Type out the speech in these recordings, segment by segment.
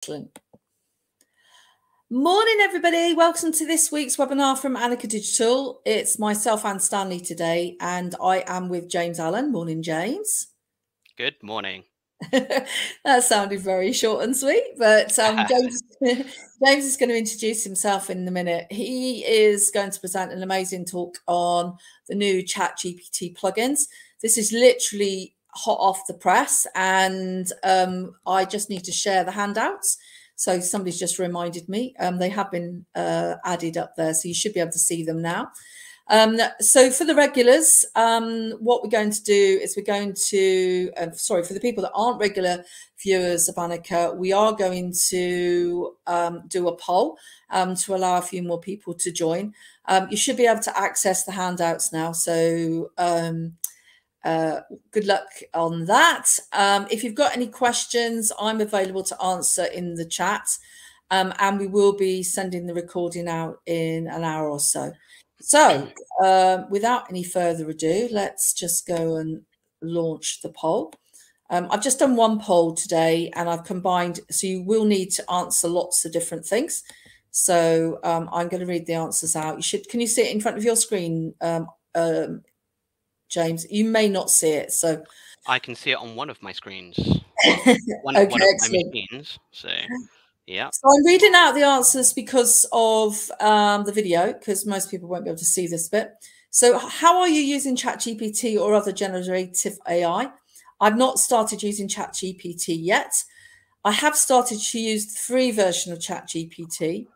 Excellent. Morning, everybody. Welcome to this week's webinar from Annika Digital. It's myself, Anne Stanley, today, and I am with James Allen. Morning, James. Good morning. That sounded very short and sweet, but James is going to introduce himself in a minute. He is going to present an amazing talk on the new ChatGPT plugins. This is literally hot off the press, and I just need to share the handouts. So somebody's just reminded me. They have been added up there, so you should be able to see them now. So for the regulars, what we're going to do is we're going to, sorry, for the people that aren't regular viewers of Annika, we are going to do a poll to allow a few more people to join. You should be able to access the handouts now. So good luck on that. If you've got any questions, I'm available to answer in the chat, and we will be sending the recording out in an hour or so. So without any further ado, let's just go and launch the poll. I've just done one poll today, and I've combined, so you will need to answer lots of different things. So I'm going to read the answers out. You should, can you see it in front of your screen, James? You may not see it, so I can see it on one of my screens. one okay, of my machines. So yeah. So I'm reading out the answers because of the video, because most people won't be able to see this bit. So how are you using ChatGPT or other generative AI? I've not started using ChatGPT yet. I have started to use the free version of ChatGPT.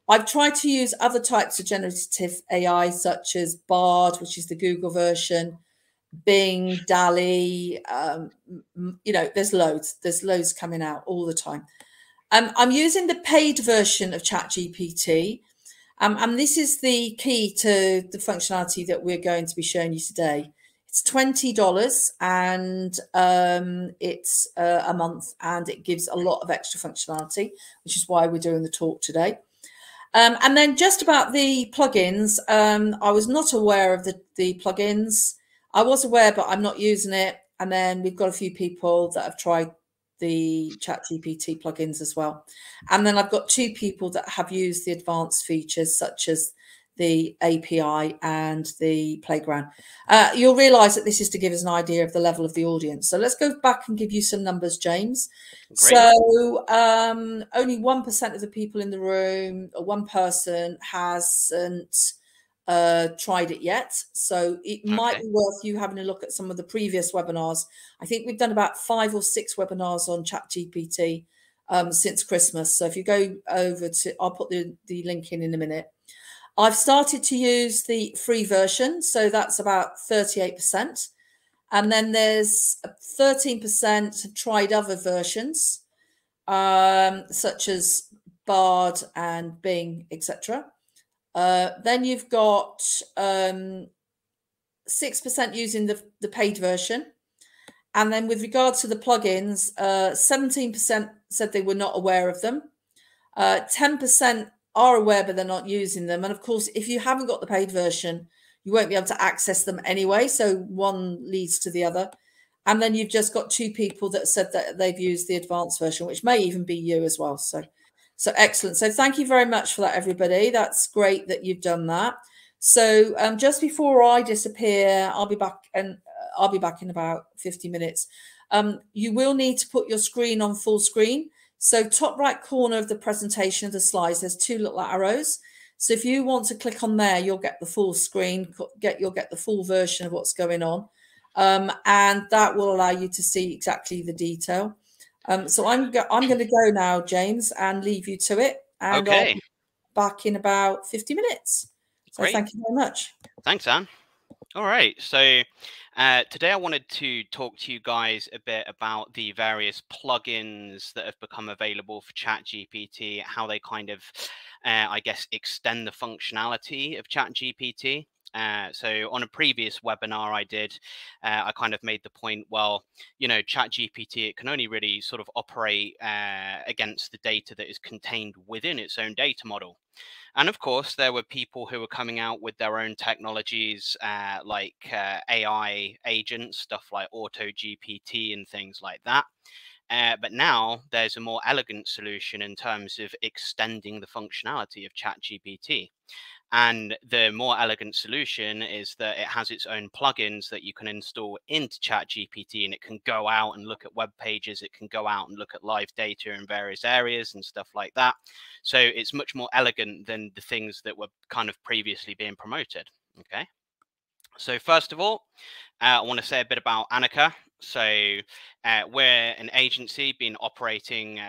I've tried to use other types of generative AI, such as Bard, which is the Google version, Bing, DALL-E, you know, there's loads coming out all the time. I'm using the paid version of ChatGPT, and this is the key to the functionality that we're going to be showing you today. It's $20, and it's a month, and it gives a lot of extra functionality, which is why we're doing the talk today. And then just about the plugins, I was not aware of the plugins. I was aware, but I'm not using it. And then we've got a few people that have tried the ChatGPT plugins as well. And then I've got two people that have used the advanced features, such as the API and the playground. You'll realize that this is to give us an idea of the level of the audience. So let's go back and give you some numbers, James. Great. So only 1% of the people in the room, or one person, hasn't tried it yet. So it might be worth you having a look at some of the previous webinars. I think we've done about 5 or 6 webinars on ChatGPT since Christmas. So if you go over to, I'll put the link in a minute. I've started to use the free version, so that's about 38%. And then there's 13% have tried other versions, such as Bard and Bing, etc. Then you've got 6% using the paid version. And then with regard to the plugins, 17% said they were not aware of them. 10% are aware, but they're not using them. And of course, if you haven't got the paid version, you won't be able to access them anyway. So one leads to the other. And then you've just got 2 people that said that they've used the advanced version, which may even be you as well. So excellent. So thank you very much for that, everybody. That's great that you've done that. So just before I disappear, I'll be back in about 50 minutes. You will need to put your screen on full screen. So top right corner of the presentation of the slides, there's 2 little arrows. So if you want to click on there, you'll get the full screen, you'll get the full version of what's going on. And that will allow you to see exactly the detail. So I'm going to go now, James, and leave you to it. And I'll be back in about 50 minutes. So thank you very much. Thanks, Anne. All right. So today I wanted to talk to you guys a bit about the various plugins that have become available for ChatGPT, how they kind of, I guess, extend the functionality of ChatGPT. So on a previous webinar I did, I kind of made the point, well, you know, ChatGPT, it can only really sort of operate against the data that is contained within its own data model. And of course, there were people who were coming out with their own technologies like AI agents, stuff like AutoGPT and things like that. But now there's a more elegant solution in terms of extending the functionality of ChatGPT. And the more elegant solution is that it has its own plugins that you can install into ChatGPT, and it can go out and look at web pages. It can go out and look at live data in various areas and stuff like that. So it's much more elegant than the things that were kind of previously being promoted. Okay. So first of all, I want to say a bit about Annika. So we're an agency been operating,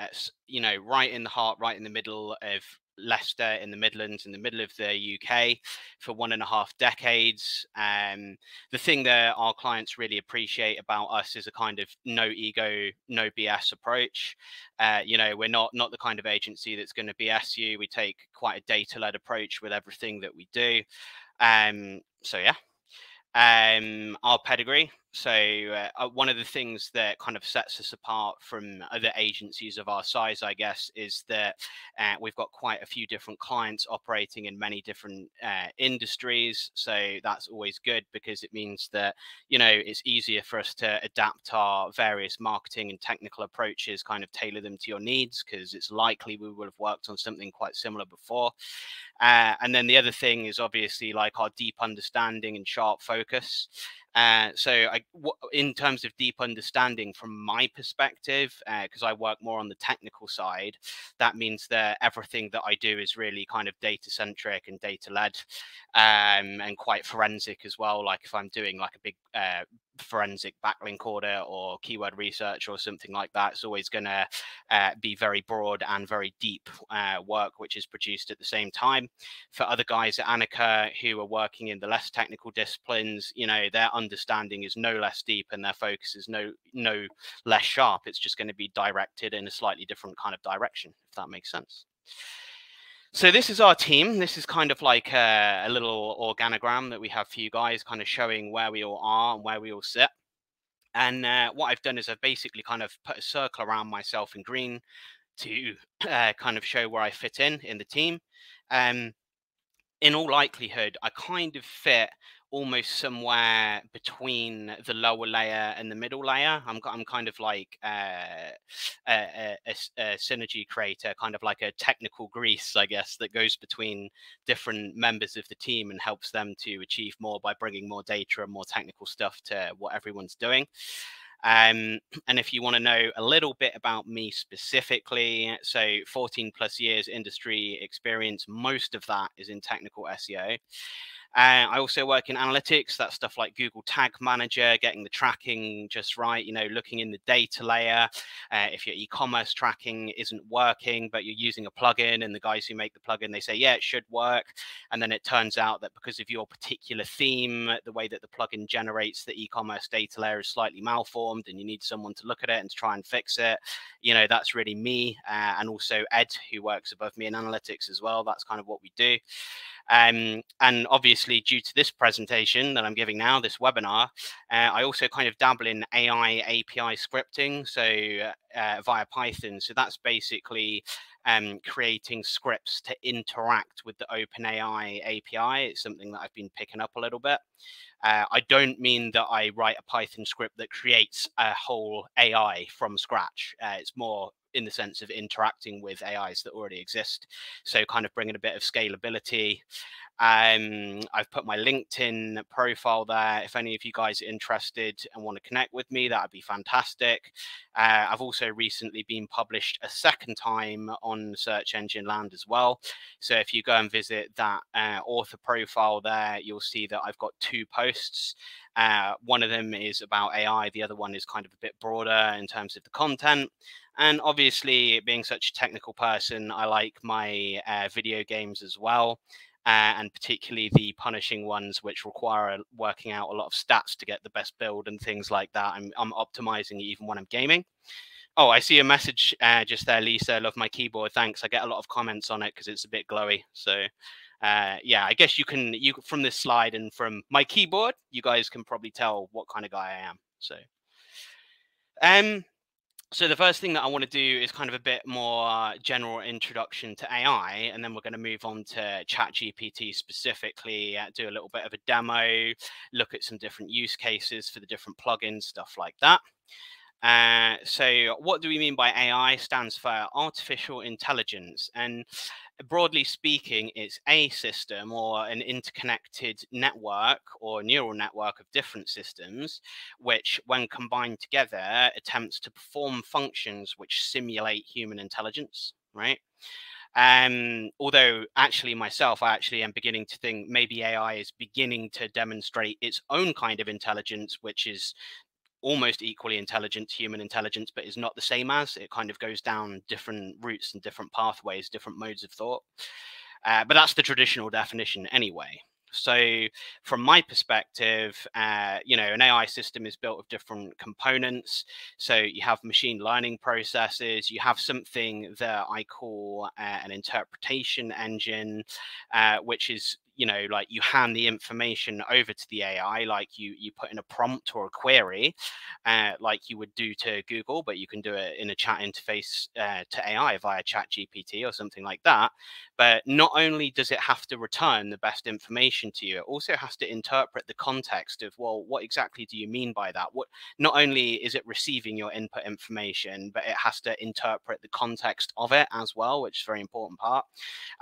right in the heart, right in the middle of Leicester in the Midlands, in the middle of the UK for 1.5 decades. The thing that our clients really appreciate about us is a kind of no ego, no BS approach. We're not the kind of agency that's going to BS you. We take quite a data-led approach with everything that we do. So yeah. Our pedigree. So one of the things that kind of sets us apart from other agencies of our size, I guess, is that we've got quite a few different clients operating in many different industries. So that's always good because it means that, it's easier for us to adapt our various marketing and technical approaches, kind of tailor them to your needs, because it's likely we will have worked on something quite similar before. And then the other thing is obviously like our deep understanding and sharp focus. In terms of deep understanding from my perspective, because I work more on the technical side, that means that everything that I do is really kind of data centric and data led, and quite forensic as well. Like if I'm doing like a big forensic backlink order or keyword research or something like that, it's always going to be very broad and very deep work, which is produced at the same time. For other guys at Annika who are working in the less technical disciplines, their understanding is no less deep and their focus is no less sharp. It's just going to be directed in a slightly different kind of direction, if that makes sense. So this is our team. This is kind of like a little organogram that we have for you guys, kind of showing where we all are and where we all sit. And what I've done is I've basically kind of put a circle around myself in green to kind of show where I fit in the team. In all likelihood, I kind of fit almost somewhere between the lower layer and the middle layer. I'm kind of like a synergy creator, kind of like a technical grease, I guess, that goes between different members of the team and helps them to achieve more by bringing more data and more technical stuff to what everyone's doing. And if you want to know a little bit about me specifically, so 14 plus years industry experience, most of that is in technical SEO. I also work in analytics. That's stuff like Google Tag Manager, getting the tracking just right, looking in the data layer. If your e-commerce tracking isn't working, but you're using a plugin and the guys who make the plugin, they say, yeah, it should work. And then it turns out that because of your particular theme, the way that the plugin generates the e-commerce data layer is slightly malformed and you need someone to look at it and to try and fix it. That's really me. And also Ed, who works above me in analytics as well. That's kind of what we do. And obviously, due to this presentation that I'm giving now, this webinar, I also kind of dabble in AI API scripting, so via Python. So that's basically creating scripts to interact with the OpenAI API. It's something that I've been picking up a little bit. I don't mean that I write a Python script that creates a whole AI from scratch. It's more in the sense of interacting with AIs that already exist. So kind of bringing a bit of scalability. I've put my LinkedIn profile there. If any of you guys are interested and want to connect with me, that would be fantastic. I've also recently been published a second time on Search Engine Land as well. So if you go and visit that author profile there, you'll see that I've got 2 posts. One of them is about AI. The other one is kind of a bit broader in terms of the content. And obviously, being such a technical person, I like my video games as well. And particularly the punishing ones, which require working out a lot of stats to get the best build and things like that. I'm optimizing even when I'm gaming. Oh, I see a message just there, Lisa. Love my keyboard. Thanks. I get a lot of comments on it because it's a bit glowy. So yeah, I guess you from this slide and from my keyboard, you guys can probably tell what kind of guy I am. So the first thing that I want to do is kind of a bit more general introduction to AI, and then we're going to move on to ChatGPT specifically, do a little bit of a demo, look at some different use cases for the different plugins, stuff like that. So what do we mean by AI? Stands for artificial intelligence. And broadly speaking, it's a system or an interconnected network or neural network of different systems, which when combined together attempts to perform functions which simulate human intelligence, right? Although actually myself, I actually am beginning to think maybe AI is beginning to demonstrate its own kind of intelligence, which is almost equally intelligent to human intelligence, but is not the same as. It kind of goes down different routes and different pathways, different modes of thought. But that's the traditional definition anyway. So from my perspective, you know, an AI system is built of different components. So you have machine learning processes, you have something that I call an interpretation engine, which is, you know, like you hand the information over to the AI, like you put in a prompt or a query, like you would do to Google, but you can do it in a chat interface to AI via ChatGPT or something like that. But not only does it have to return the best information to you, it also has to interpret the context of, well, what exactly do you mean by that? What, not only is it receiving your input information, but it has to interpret the context of it as well, which is a very important part.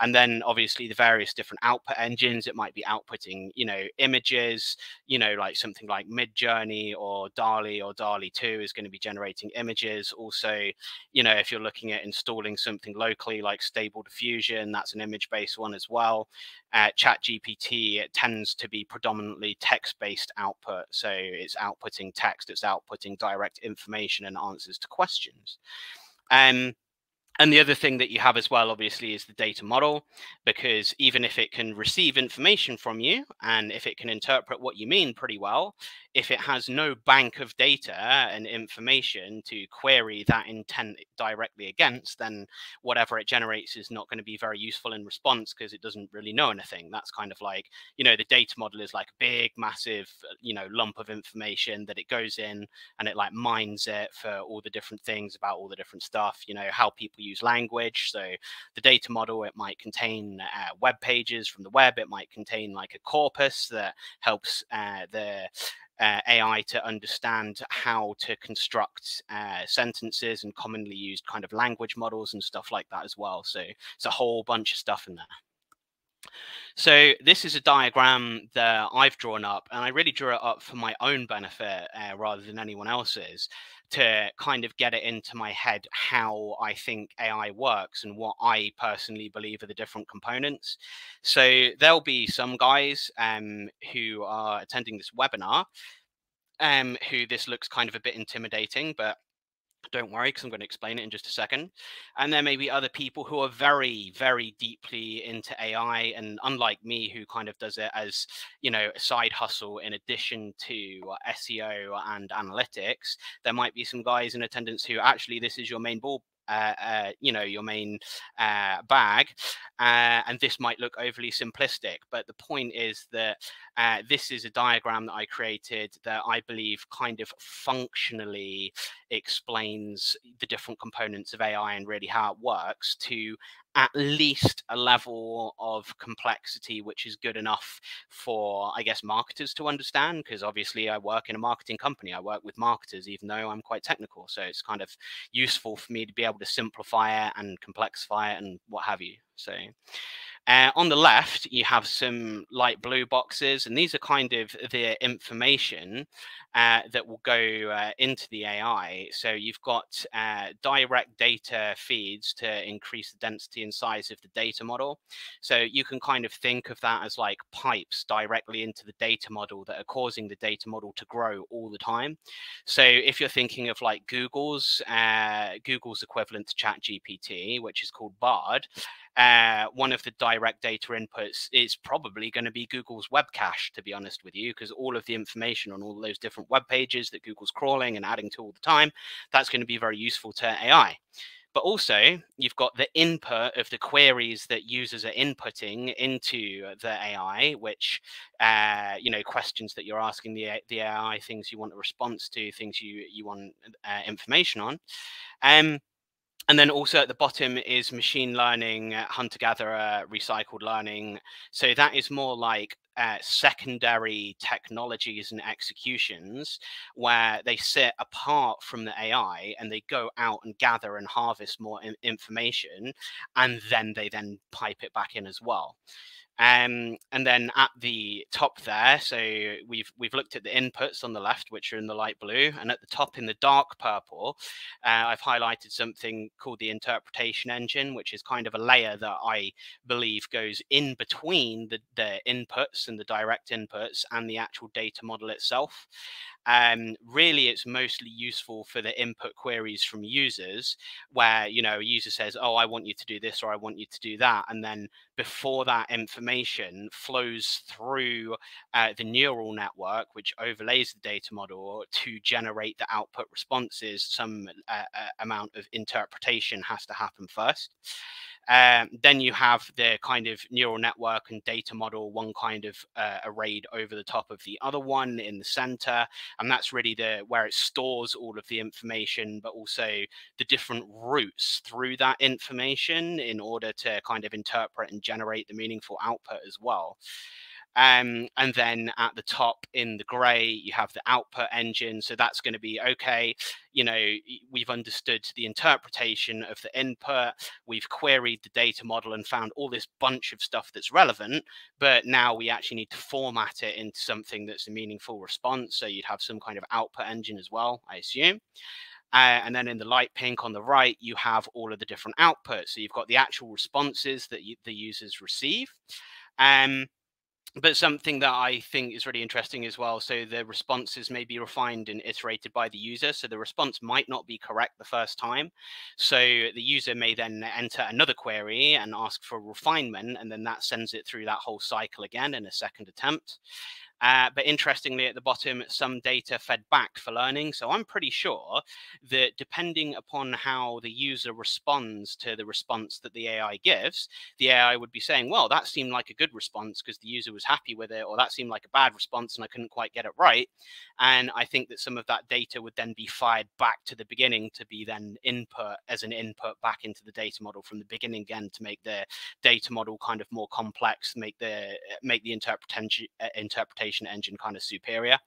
And then obviously the various different output engines, it might be outputting, you know, images, you know, like something like Midjourney or DALL-E 2 is going to be generating images. Also, you know, if you're looking at installing something locally like Stable Diffusion, that's an image-based one as well. ChatGPT tends to be predominantly text-based output. So it's outputting text, it's outputting direct information and answers to questions. And the other thing that you have as well, obviously, is the data model, because even if it can receive information from you and if it can interpret what you mean pretty well, if it has no bank of data and information to query that intent directly against, then whatever it generates is not going to be very useful in response because it doesn't really know anything. That's kind of like, you know, the data model is like a big, massive, you know, lump of information that it goes in and it like mines it for all the different things about all the different stuff, you know, how people use language. So the data model, it might contain web pages from the web. It might contain like a corpus that helps the AI to understand how to construct sentences and commonly used kind of language models and stuff like that as well. So it's a whole bunch of stuff in there. So this is a diagram that I've drawn up, and I really drew it up for my own benefit rather than anyone else's, to kind of get it into my head how I think AI works and what I personally believe are the different components. So there'll be some guys who are attending this webinar who this looks kind of a bit intimidating, but don't worry, because I'm going to explain it in just a second. And there may be other people who are very, very deeply into AI, and unlike me, who kind of does it as, you know, a side hustle in addition to SEO and analytics. There might be some guys in attendance who actually this is your main ball. You know, your main bag, and this might look overly simplistic, but the point is that this is a diagram that I created that I believe kind of functionally explains the different components of AI and really how it works to at least a level of complexity which is good enough for, I guess, marketers to understand, because obviously I work in a marketing company. I work with marketers, even though I'm quite technical. So it's kind of useful for me to be able to simplify it and complexify it and what have you. So on the left, you have some light blue boxes, and these are kind of the information that will go into the AI. So you've got direct data feeds to increase the density and size of the data model. So you can kind of think of that as like pipes directly into the data model that are causing the data model to grow all the time. So if you're thinking of like Google's equivalent to ChatGPT, which is called Bard, one of the direct data inputs is probably going to be Google's web cache, to be honest with you, because all of the information on all those different web pages that Google's crawling and adding to all the time, that's going to be very useful to AI. But also, you've got the input of the queries that users are inputting into the AI, which, you know, questions that you're asking the AI, things you want a response to, things you want information on. And then also at the bottom is machine learning, hunter-gatherer, recycled learning. So that is more like secondary technologies and executions where they sit apart from the AI and they go out and gather and harvest more information, and then they then pipe it back in as well. And then at the top there, so we've looked at the inputs on the left, which are in the light blue, and at the top in the dark purple, I've highlighted something called the interpretation engine, which is kind of a layer that I believe goes in between the inputs and the direct inputs and the actual data model itself. Really, it's mostly useful for the input queries from users, where a user says, "Oh, I want you to do this," or "I want you to do that," and then before that information flows through the neural network, which overlays the data model to generate the output responses, some amount of interpretation has to happen first. Then you have the kind of neural network and data model, one kind of arrayed over the top of the other one in the center. And that's really where it stores all of the information, but also the different routes through that information in order to kind of interpret and generate the meaningful output as well. And then at the top in the gray, you have the output engine. So that's going to be, okay, we've understood the interpretation of the input. We've queried the data model and found all this bunch of stuff that's relevant. But now we actually need to format it into something that's a meaningful response. So you'd have some kind of output engine as well, I assume. And then in the light pink on the right, you have all of the different outputs. So you've got the actual responses that the users receive. But something that I think is really interesting as well, so the responses may be refined and iterated by the user. So the response might not be correct the first time. So the user may then enter another query and ask for refinement, and then that sends it through that whole cycle again in a second attempt. But interestingly, at the bottom, some data fed back for learning. So I'm pretty sure that depending upon how the user responds to the response that the AI gives, the AI would be saying, well, that seemed like a good response because the user was happy with it, or that seemed like a bad response and I couldn't quite get it right. And I think that some of that data would then be fired back to the beginning to be then input as an input back into the data model from the beginning again, to make the data model kind of more complex, make the interpretation engine kind of superior.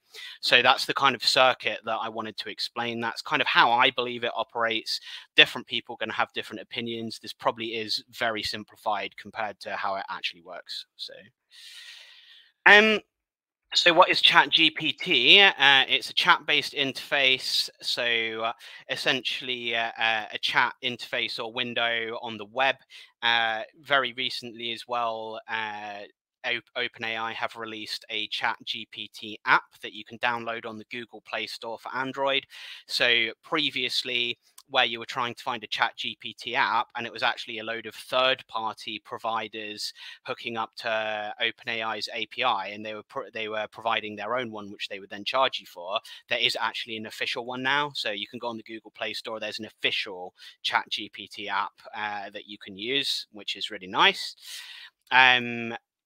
So that's the kind of circuit that I wanted to explain. That's kind of how I believe it operates. Different people are going to have different opinions. This probably is very simplified compared to how it actually works. So what is ChatGPT? It's a chat-based interface. So essentially a chat interface or window on the web. Very recently as well, OpenAI have released a ChatGPT app that you can download on the Google Play Store for Android. So previously, where you were trying to find a ChatGPT app, and it was actually a load of third-party providers hooking up to OpenAI's API, and they were providing their own one, which they would then charge you for. There is actually an official one now, so you can go on the Google Play Store. There's an official ChatGPT app that you can use, which is really nice.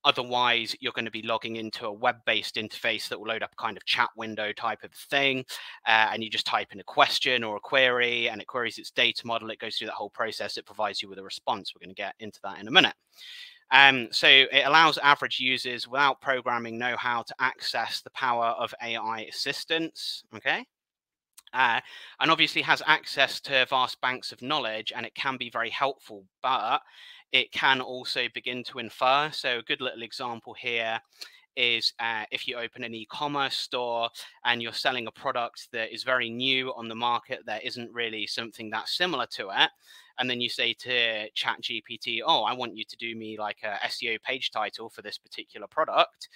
Otherwise, you're going to be logging into a web-based interface that will load up a kind of chat window type of thing. And you just type in a question or a query, and it queries its data model. It goes through that whole process. It provides you with a response. We're going to get into that in a minute. So it allows average users without programming know-how to access the power of AI assistance. Okay. And obviously has access to vast banks of knowledge, and it can be very helpful, but it can also begin to infer. So a good little example here is if you open an e-commerce store and you're selling a product that is very new on the market, there isn't really something that's similar to it. And then you say to ChatGPT, oh, I want you to do me like a SEO page title for this particular product.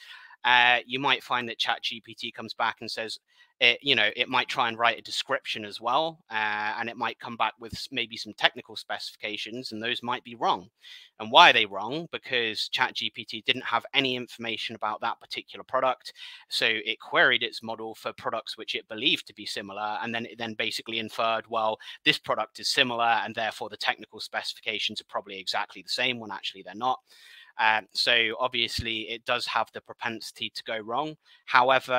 You might find that ChatGPT comes back and says, it might try and write a description as well, and it might come back with maybe some technical specifications, and those might be wrong. And why are they wrong? Because ChatGPT didn't have any information about that particular product, so it queried its model for products which it believed to be similar, and then it then basically inferred, well, this product is similar, and therefore the technical specifications are probably exactly the same when actually they're not. So obviously it does have the propensity to go wrong. However,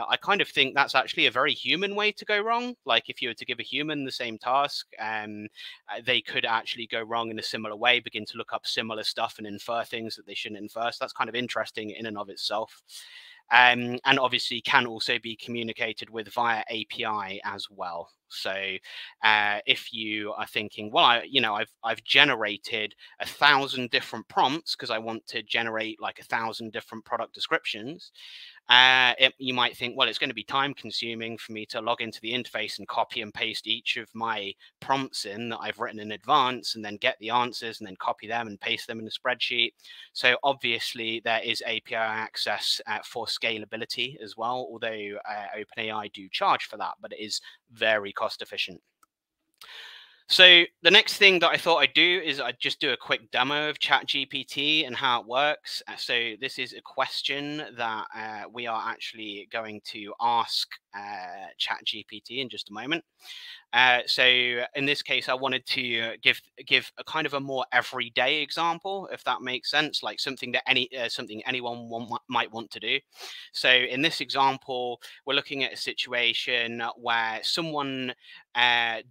I kind of think that's actually a very human way to go wrong. Like if you were to give a human the same task, they could actually go wrong in a similar way, begin to look up similar stuff and infer things that they shouldn't infer. So that's kind of interesting in and of itself. And obviously can also be communicated with via API as well. So if you are thinking, well, I've generated 1,000 different prompts because I want to generate like 1,000 different product descriptions. You might think, well, it's going to be time consuming for me to log into the interface and copy and paste each of my prompts in that I've written in advance and then get the answers and then copy them and paste them in a spreadsheet. So obviously there is API access for scalability as well, although OpenAI do charge for that, but it is very cost efficient. So the next thing that I thought I'd do is I'd just do a quick demo of ChatGPT and how it works. So this is a question that we are actually going to ask ChatGPT in just a moment. So in this case, I wanted to give a kind of a more everyday example, if that makes sense, like something that anyone might want to do. So in this example, we're looking at a situation where someone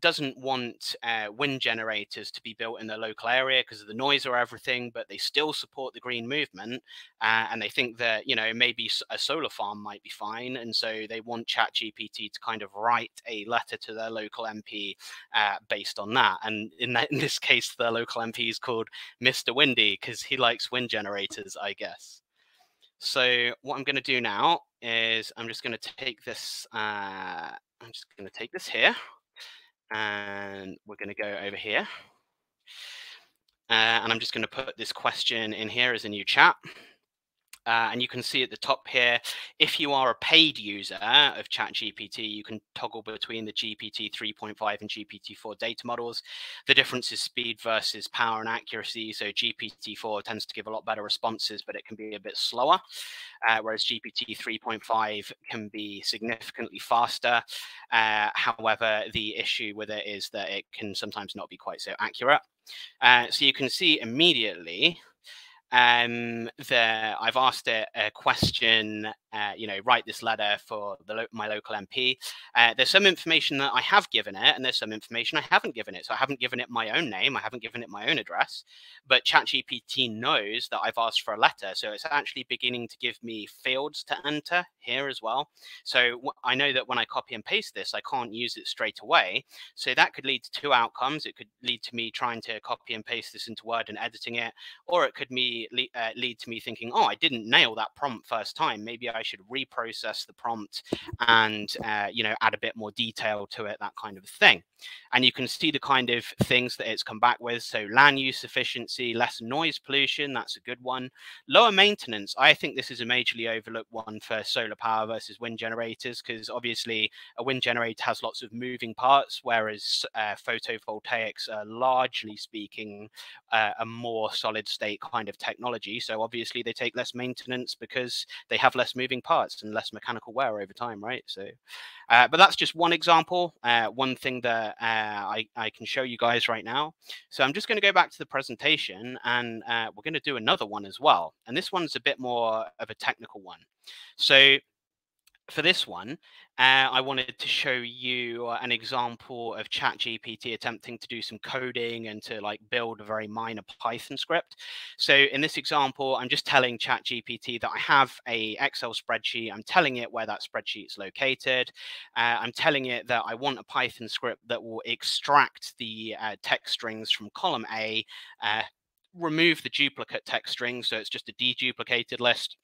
doesn't want wind generators to be built in their local area because of the noise or everything, but they still support the green movement, and they think that maybe a solar farm might be fine, and so they want ChatGPT to kind of write a letter to their local MP based on that. And in this case, the local MP is called Mr. Windy because he likes wind generators, I guess. So what I'm going to do now is I'm just going to take this. I'm just going to take this here, and we're going to go over here, and I'm just going to put this question in here as a new chat. And you can see at the top here, if you are a paid user of ChatGPT, you can toggle between the GPT 3.5 and GPT-4 data models. The difference is speed versus power and accuracy. So GPT-4 tends to give a lot better responses, but it can be a bit slower, whereas GPT 3.5 can be significantly faster. However, the issue with it is that it can sometimes not be quite so accurate. So you can see immediately I've asked it a question, write this letter for my local MP. There's some information that I have given it, and there's some information I haven't given it. So I haven't given it my own name, I haven't given it my own address, but ChatGPT knows that I've asked for a letter. So it's actually beginning to give me fields to enter here as well. So I know that when I copy and paste this, I can't use it straight away. So that could lead to two outcomes. It could lead to me trying to copy and paste this into Word and editing it, or it could lead to me thinking, oh, I didn't nail that prompt first time. Maybe I should reprocess the prompt and add a bit more detail to it, that kind of thing. And you can see the kind of things that it's come back with. So land use efficiency, less noise pollution, that's a good one. Lower maintenance, I think this is a majorly overlooked one for solar power versus wind generators, because obviously a wind generator has lots of moving parts, whereas photovoltaics are largely speaking a more solid state kind of technology. So obviously they take less maintenance because they have less moving parts and less mechanical wear over time, right? So, but that's just one example, one thing that I can show you guys right now. So I'm just going to go back to the presentation, and we're going to do another one as well. And this one's a bit more of a technical one. So for this one, I wanted to show you an example of ChatGPT attempting to do some coding and to build a very minor Python script. So in this example, I'm just telling ChatGPT that I have a Excel spreadsheet. I'm telling it where that spreadsheet is located. I'm telling it that I want a Python script that will extract the text strings from column A, remove the duplicate text strings, so it's just a deduplicated list,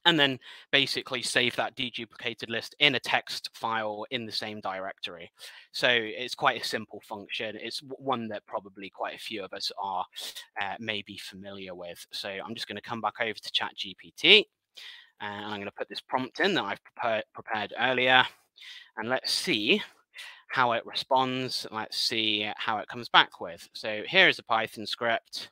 and then basically save that deduplicated list in a text file in the same directory. So it's quite a simple function. It's one that probably quite a few of us are maybe familiar with. So I'm just going to come back over to ChatGPT, and I'm going to put this prompt in that I've prepared earlier, and let's see how it responds. Let's see how it comes back with. So here is a Python script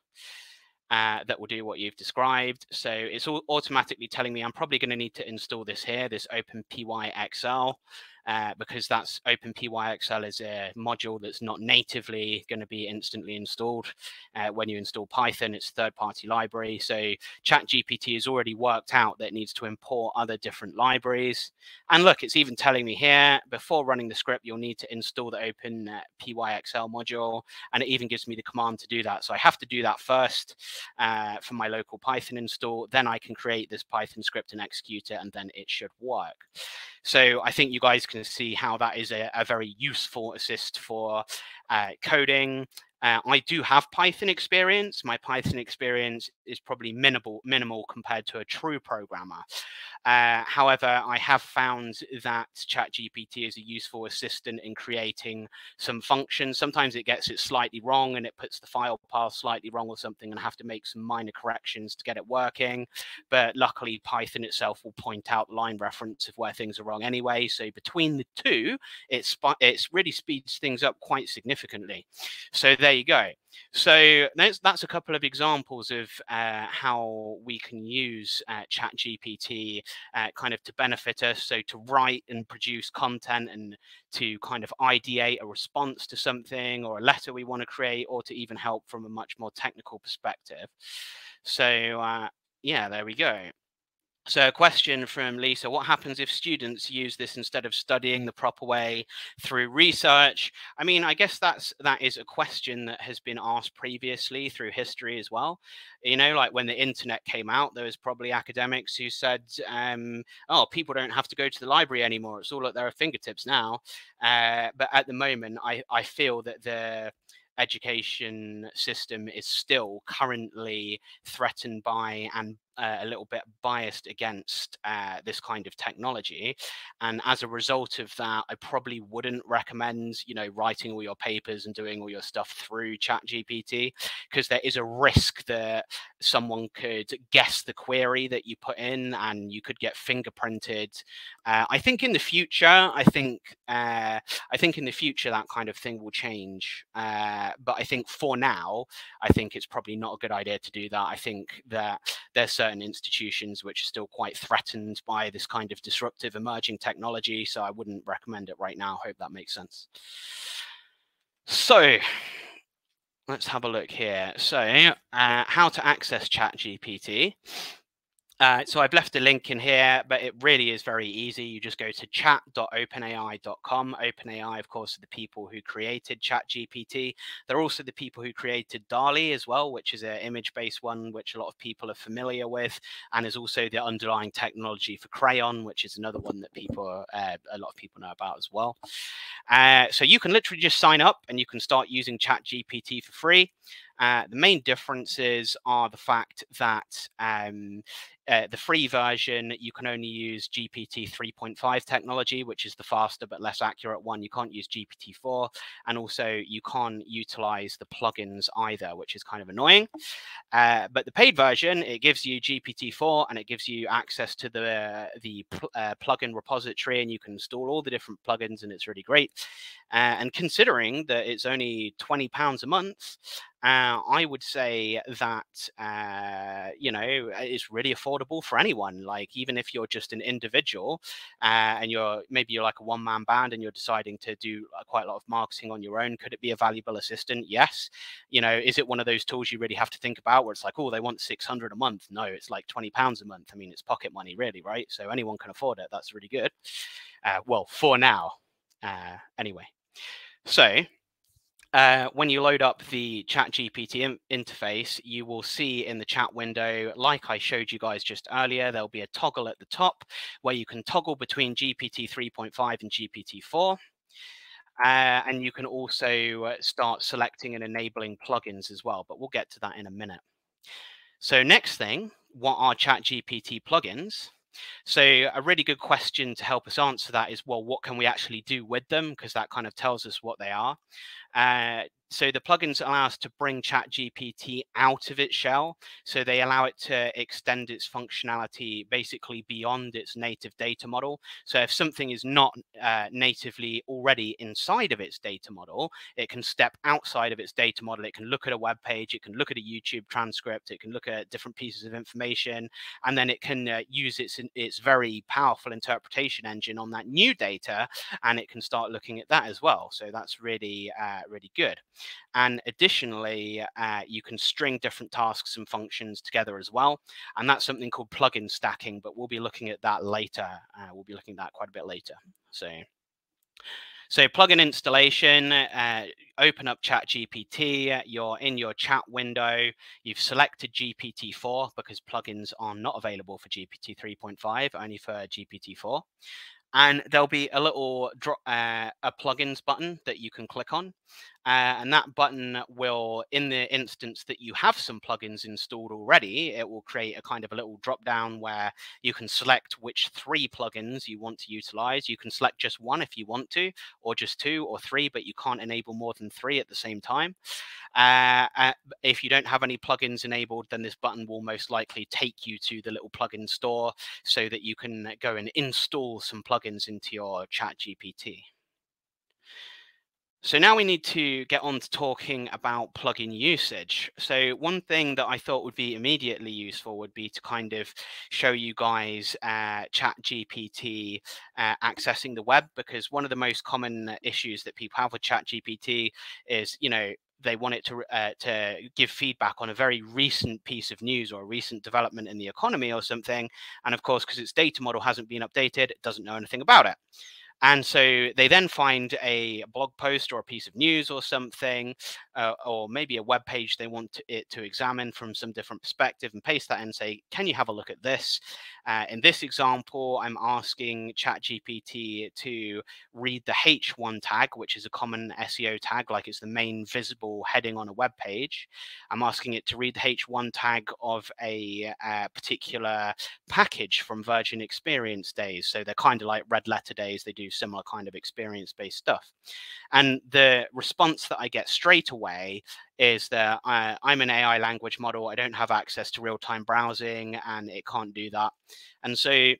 that will do what you've described. So it's all automatically telling me I'm probably going to need to install this here, this OpenPyXL. because that's OpenPyXL is a module that's not natively going to be instantly installed. When you install Python, it's a third-party library. So ChatGPT has already worked out that it needs to import other different libraries. And look, it's even telling me here, before running the script, you'll need to install the OpenPyXL module. And it even gives me the command to do that. So I have to do that first from my local Python install. Then I can create this Python script and execute it, and then it should work. So I think you guys can see how that is a very useful assist for coding. I do have Python experience. My Python experience is probably minimal compared to a true programmer. However, I have found that ChatGPT is a useful assistant in creating some functions. Sometimes it gets it slightly wrong and it puts the file path slightly wrong or something, and I have to make some minor corrections to get it working. But luckily, Python itself will point out the line reference of where things are wrong anyway. So between the two, it really speeds things up quite significantly. So there you go. So that's a couple of examples of how we can use ChatGPT kind of to benefit us. So to write and produce content, and to kind of ideate a response to something or a letter we want to create, or to even help from a much more technical perspective. So yeah, there we go. So a question from Lisa: what happens if students use this instead of studying the proper way through research? I mean, I guess that is a question that has been asked previously through history as well. You know, like when the internet came out, there was probably academics who said, oh, people don't have to go to the library anymore. It's all at their fingertips now. But at the moment, I feel that the education system is still currently threatened by and a little bit biased against this kind of technology. And as a result of that, I probably wouldn't recommend, you know, writing all your papers and doing all your stuff through ChatGPT, because there is a risk that someone could guess the query that you put in and you could get fingerprinted. I think in the future, I think in the future that kind of thing will change. But I think for now, I think it's probably not a good idea to do that. I think that there's certain institutions which are still quite threatened by this kind of disruptive emerging technology. So I wouldn't recommend it right now. Hope that makes sense. So let's have a look here. So how to access ChatGPT. So I've left a link in here, but it really is very easy. You just go to chat.openai.com. OpenAI, of course, are the people who created ChatGPT. They're also the people who created DALL-E as well, which is an image-based one, which a lot of people are familiar with, and is also the underlying technology for Crayon, which is another one that a lot of people know about as well. So you can literally just sign up and you can start using ChatGPT for free. The main differences are the fact that the free version, you can only use GPT 3.5 technology, which is the faster but less accurate one. You can't use GPT 4, and also you can't utilize the plugins either, which is kind of annoying. But the paid version, it gives you GPT 4 and it gives you access to the plugin repository, and you can install all the different plugins, and it's really great. And considering that it's only £20 a month, I would say that, you know, it's really affordable for anyone. Like, even if you're just an individual and maybe you're like a one-man band and you're deciding to do quite a lot of marketing on your own, could it be a valuable assistant? Yes. You know, is it one of those tools you really have to think about where it's like, oh, they want $600 a month? No, it's like £20 a month. I mean, it's pocket money, really, right? So anyone can afford it. That's really good. Well, for now, anyway. So when you load up the ChatGPT interface, you will see in the chat window, like I showed you guys just earlier, there'll be a toggle at the top where you can toggle between GPT 3.5 and GPT 4. And you can also start selecting and enabling plugins as well, but we'll get to that in a minute. So next thing, what are ChatGPT plugins? So a really good question to help us answer that is, well, what can we actually do with them? Because that kind of tells us what they are. So the plugins allow us to bring ChatGPT out of its shell. So they allow it to extend its functionality basically beyond its native data model. So if something is not natively already inside of its data model, it can step outside of its data model. It can look at a web page, it can look at a YouTube transcript, it can look at different pieces of information, and then it can use its very powerful interpretation engine on that new data, and it can start looking at that as well. So that's really, really good. And additionally, you can string different tasks and functions together as well. And that's something called plugin stacking, but we'll be looking at that later. We'll be looking at that quite a bit later. So plugin installation, open up ChatGPT, you're in your chat window, you've selected GPT-4 because plugins are not available for GPT 3.5, only for GPT-4. And there'll be a little a plugins button that you can click on. And that button will, in the instance that you have some plugins installed already, it will create a kind of a little drop down where you can select which 3 plugins you want to utilize. You can select just one if you want to, or just 2 or 3, but you can't enable more than 3 at the same time. If you don't have any plugins enabled, then this button will most likely take you to the little plugin store so that you can go and install some plugins into your ChatGPT. So now we need to get on to talking about plugin usage. So one thing that I thought would be immediately useful would be to kind of show you guys ChatGPT accessing the web, because one of the most common issues that people have with ChatGPT is, they want it to give feedback on a very recent piece of news or a recent development in the economy or something. And of course, because its data model hasn't been updated, it doesn't know anything about it. And so they then find a blog post or a piece of news or something, or maybe a web page they want it to examine from some different perspective, and paste that in and say, can you have a look at this? In this example, I'm asking ChatGPT to read the H1 tag, which is a common SEO tag, like it's the main visible heading on a web page. I'm asking it to read the H1 tag of a particular package from Virgin Experience Days. So they're kind of like red letter days. They do similar kind of experience-based stuff. And the response that I get straight away is that I'm an AI language model. I don't have access to real-time browsing, and it can't do that. And so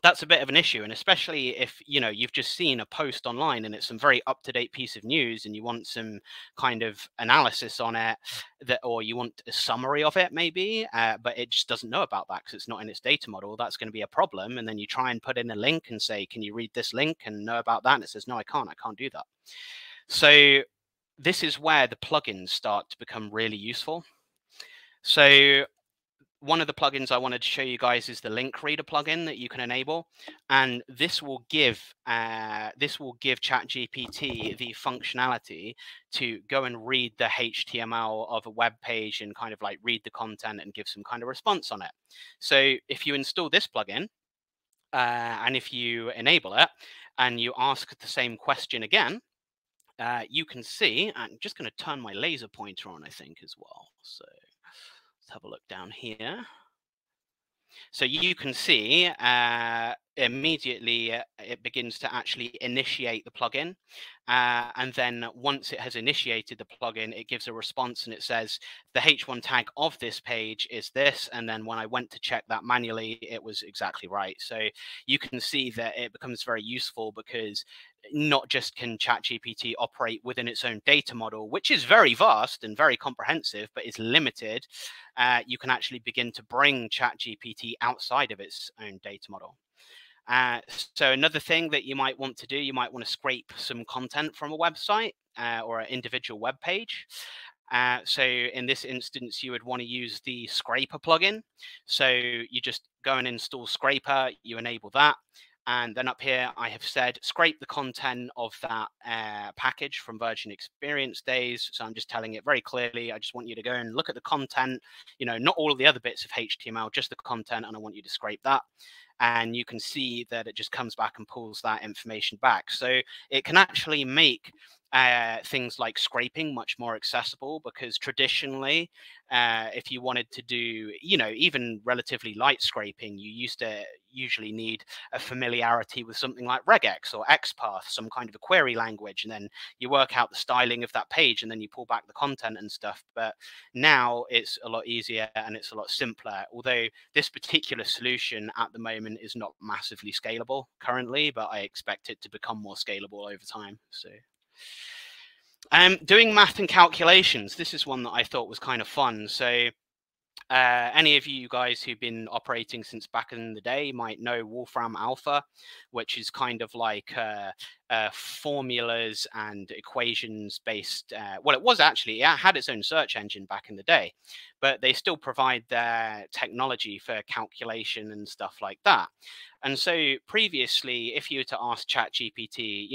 that's a bit of an issue. And especially if you've just seen a post online and it's some very up-to-date piece of news and you want some kind of analysis on it, or you want a summary of it maybe, but it just doesn't know about that because it's not in its data model, that's going to be a problem. And then you try and put in a link and say, can you read this link and know about that? And it says, no, I can't do that. So this is where the plugins start to become really useful. So one of the plugins I wanted to show you guys is the link reader plugin that you can enable, and this will give ChatGPT the functionality to go and read the HTML of a web page and kind of like read the content and give some kind of response on it. So if you install this plugin and if you enable it and you ask the same question again, you can see. I'm just going to turn my laser pointer on, I think, as well. So let's have a look down here. So you can see immediately it begins to actually initiate the plugin. And then once it has initiated the plugin, it gives a response and it says the H1 tag of this page is this. And then when I went to check that manually, it was exactly right. So you can see that it becomes very useful because not just can ChatGPT operate within its own data model, which is very vast and very comprehensive, but is limited. You can actually begin to bring ChatGPT outside of its own data model. So another thing that you might want to do, you might want to scrape some content from a website or an individual web page. So in this instance, you would want to use the Scraper plugin. So you just go and install Scraper, you enable that. And then up here, I have said, scrape the content of that package from Virgin Experience Days. So I'm just telling it very clearly. I just want you to go and look at the content, not all of the other bits of HTML, just the content, and I want you to scrape that. and you can see that it just comes back and pulls that information back. So it can actually make things like scraping much more accessible, because traditionally, if you wanted to do, even relatively light scraping, you used to usually need a familiarity with something like regex or XPath, some kind of a query language, and then you work out the styling of that page, and then you pull back the content and stuff. But now it's a lot easier and it's a lot simpler, although this particular solution at the moment is not massively scalable currently, but I expect it to become more scalable over time. So doing math and calculations, this is one that I thought was kind of fun. So any of you guys who've been operating since back in the day might know Wolfram Alpha, which is kind of like formulas and equations based. Well, it had its own search engine back in the day, but they still provide their technology for calculation and stuff like that. And so previously, if you were to ask ChatGPT,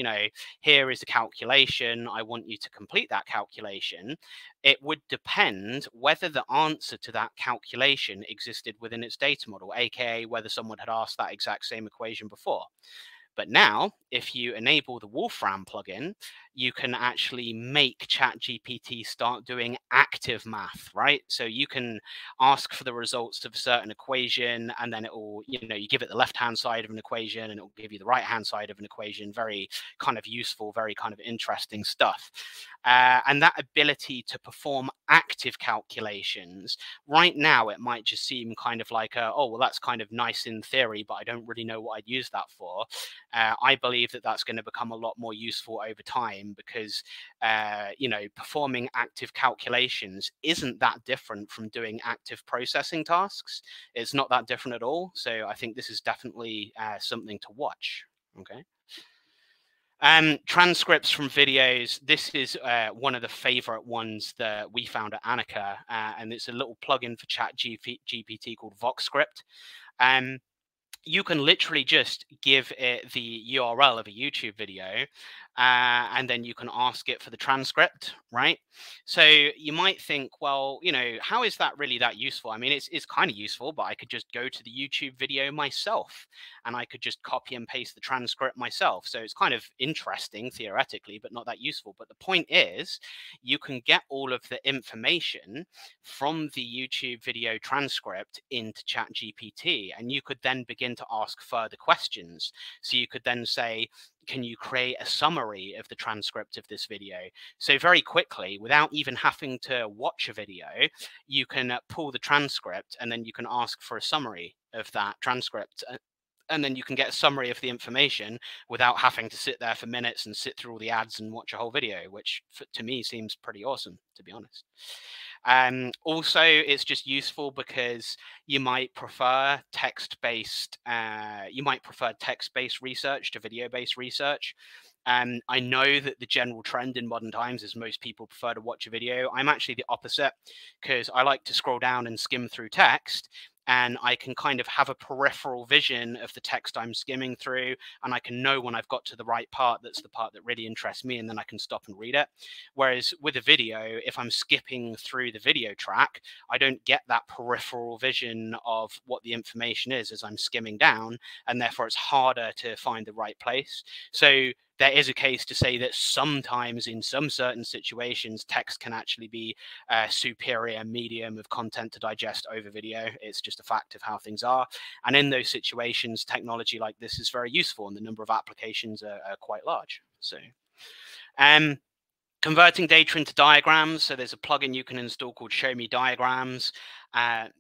here is a calculation, I want you to complete that calculation, it would depend whether the answer to that calculation existed within its data model, aka whether someone had asked that exact same equation before. But now, if you enable the Wolfram plugin, you can actually make ChatGPT start doing active math, right? So you can ask for the results of a certain equation, and then it will, you give it the left-hand side of an equation, and it will give you the right-hand side of an equation. Very kind of useful, very kind of interesting stuff. And that ability to perform active calculations, right now, it might just seem kind of like, oh, well, that's kind of nice in theory, but I don't really know what I'd use that for. I believe that that's going to become a lot more useful over time, because, performing active calculations isn't that different from doing active processing tasks. It's not that different at all. So I think this is definitely something to watch. Okay. Transcripts from videos. This is one of the favorite ones that we found at Annika, and it's a little plugin for ChatGPT called VoxScript. You can literally just give it the URL of a YouTube video, and then you can ask it for the transcript, right? So you might think, well, how is that really that useful? I mean, it's kind of useful, but I could just go to the YouTube video myself, and I could just copy and paste the transcript myself. So it's kind of interesting theoretically, but not that useful. But the point is, you can get all of the information from the YouTube video transcript into ChatGPT, and you could then begin to ask further questions. So you could then say, can you create a summary of the transcript of this video? So very quickly, without even having to watch a video, you can pull the transcript, and then you can ask for a summary of that transcript. And then you can get a summary of the information without having to sit there for minutes and sit through all the ads and watch a whole video, which to me seems pretty awesome, to be honest. Also, it's just useful because you might prefer text-based research to video-based research. I know that the general trend in modern times is most people prefer to watch a video. I'm actually the opposite, because I like to scroll down and skim through text, and I can kind of have a peripheral vision of the text I'm skimming through, and I can know when I've got to the right part that's the part that really interests me, and then I can stop and read it. Whereas with a video, if I'm skipping through the video track, I don't get that peripheral vision of what the information is as I'm skimming down, and therefore it's harder to find the right place. So there is a case to say that sometimes in some certain situations, text can actually be a superior medium of content to digest over video. It's just a fact of how things are. And in those situations, technology like this is very useful, and the number of applications are quite large. So, converting data into diagrams. So there's a plugin you can install called Show Me Diagrams.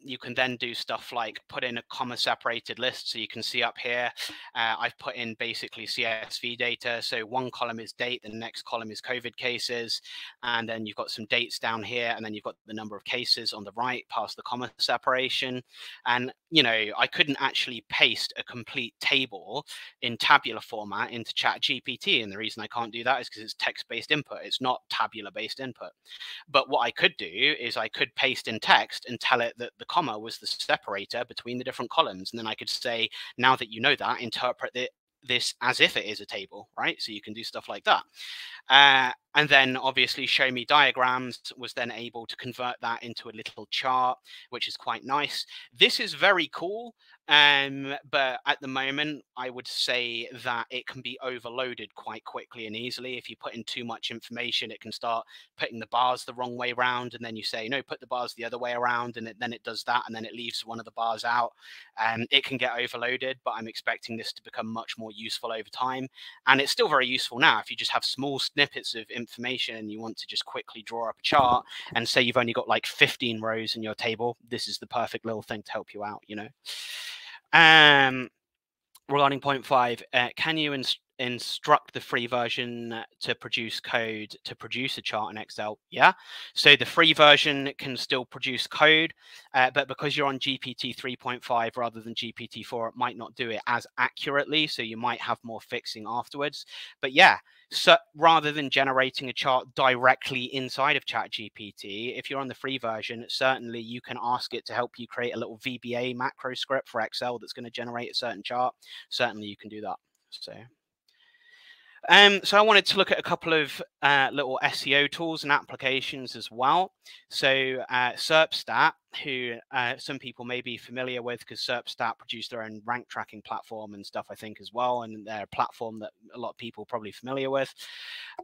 You can then do stuff like put in a comma separated list. So you can see up here, I've put in basically CSV data. So one column is date, the next column is COVID cases. And then you've got some dates down here, and then you've got the number of cases on the right past the comma separation. And, I couldn't actually paste a complete table in tabular format into ChatGPT. And the reason I can't do that is because it's text-based input. It's not tabular-based input. But what I could do is I could paste in text and tell it that the comma was the separator between the different columns. And then I could say, now that you know that, interpret this as if it is a table, right? So you can do stuff like that. and then obviously show me diagrams, was then able to convert that into a little chart, which is quite nice. This is very cool. But at the moment, I would say that it can be overloaded quite quickly and easily. If you put in too much information, it can start putting the bars the wrong way around. And then you say, no, put the bars the other way around. And then it does that. And then it leaves one of the bars out. It can get overloaded, but I'm expecting this to become much more useful over time. And it's still very useful now. If you just have small snippets of information and you want to just quickly draw up a chart and say you've only got like 15 rows in your table, this is the perfect little thing to help you out, you know. Regarding point 5, can you instruct the free version to produce code to produce a chart in Excel? Yeah. So the free version can still produce code, but because you're on GPT 3.5 rather than GPT 4, it might not do it as accurately. So you might have more fixing afterwards. But yeah, so rather than generating a chart directly inside of ChatGPT, if you're on the free version, certainly you can ask it to help you create a little VBA macro script for Excel that's going to generate a certain chart. Certainly you can do that. So I wanted to look at a couple of little SEO tools and applications as well. So SERPstat, who some people may be familiar with because SERPstat produce their own rank tracking platform and stuff, I think, as well. And they're a platform that a lot of people are probably familiar with.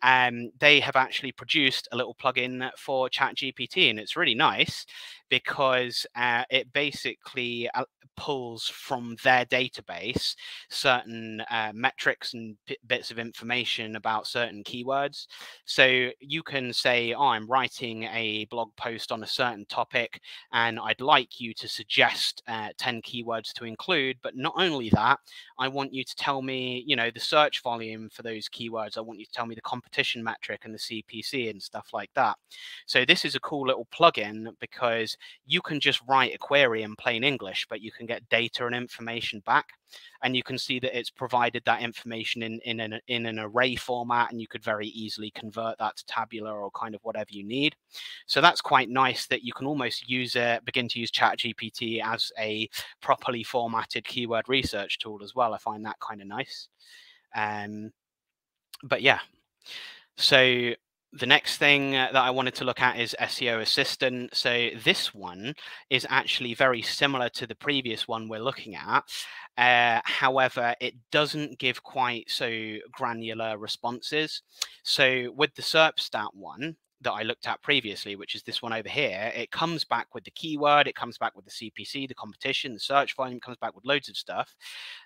They have actually produced a little plugin for ChatGPT, and it's really nice because it basically pulls from their database certain metrics and bits of information about certain keywords. So you can say, oh, I'm writing a blog post on a certain topic and I'd like you to suggest 10 keywords to include. But not only that, I want you to tell me, you know, the search volume for those keywords. I want you to tell me the competition metric and the CPC and stuff like that. So this is a cool little plugin because you can just write a query in plain English, but you can get data and information back. And you can see that it's provided that information in an array format, and you could very easily convert that to tabular or kind of whatever you need. So that's quite nice that you can almost begin to use ChatGPT as a properly formatted keyword research tool as well. I find that kind of nice. But yeah, so the next thing that I wanted to look at is SEO Assistant. So this one is actually very similar to the previous one we're looking at. However, it doesn't give quite so granular responses. So with the SERPstat one that I looked at previously, which is this one over here, it comes back with the keyword, it comes back with the CPC, the competition, the search volume, comes back with loads of stuff.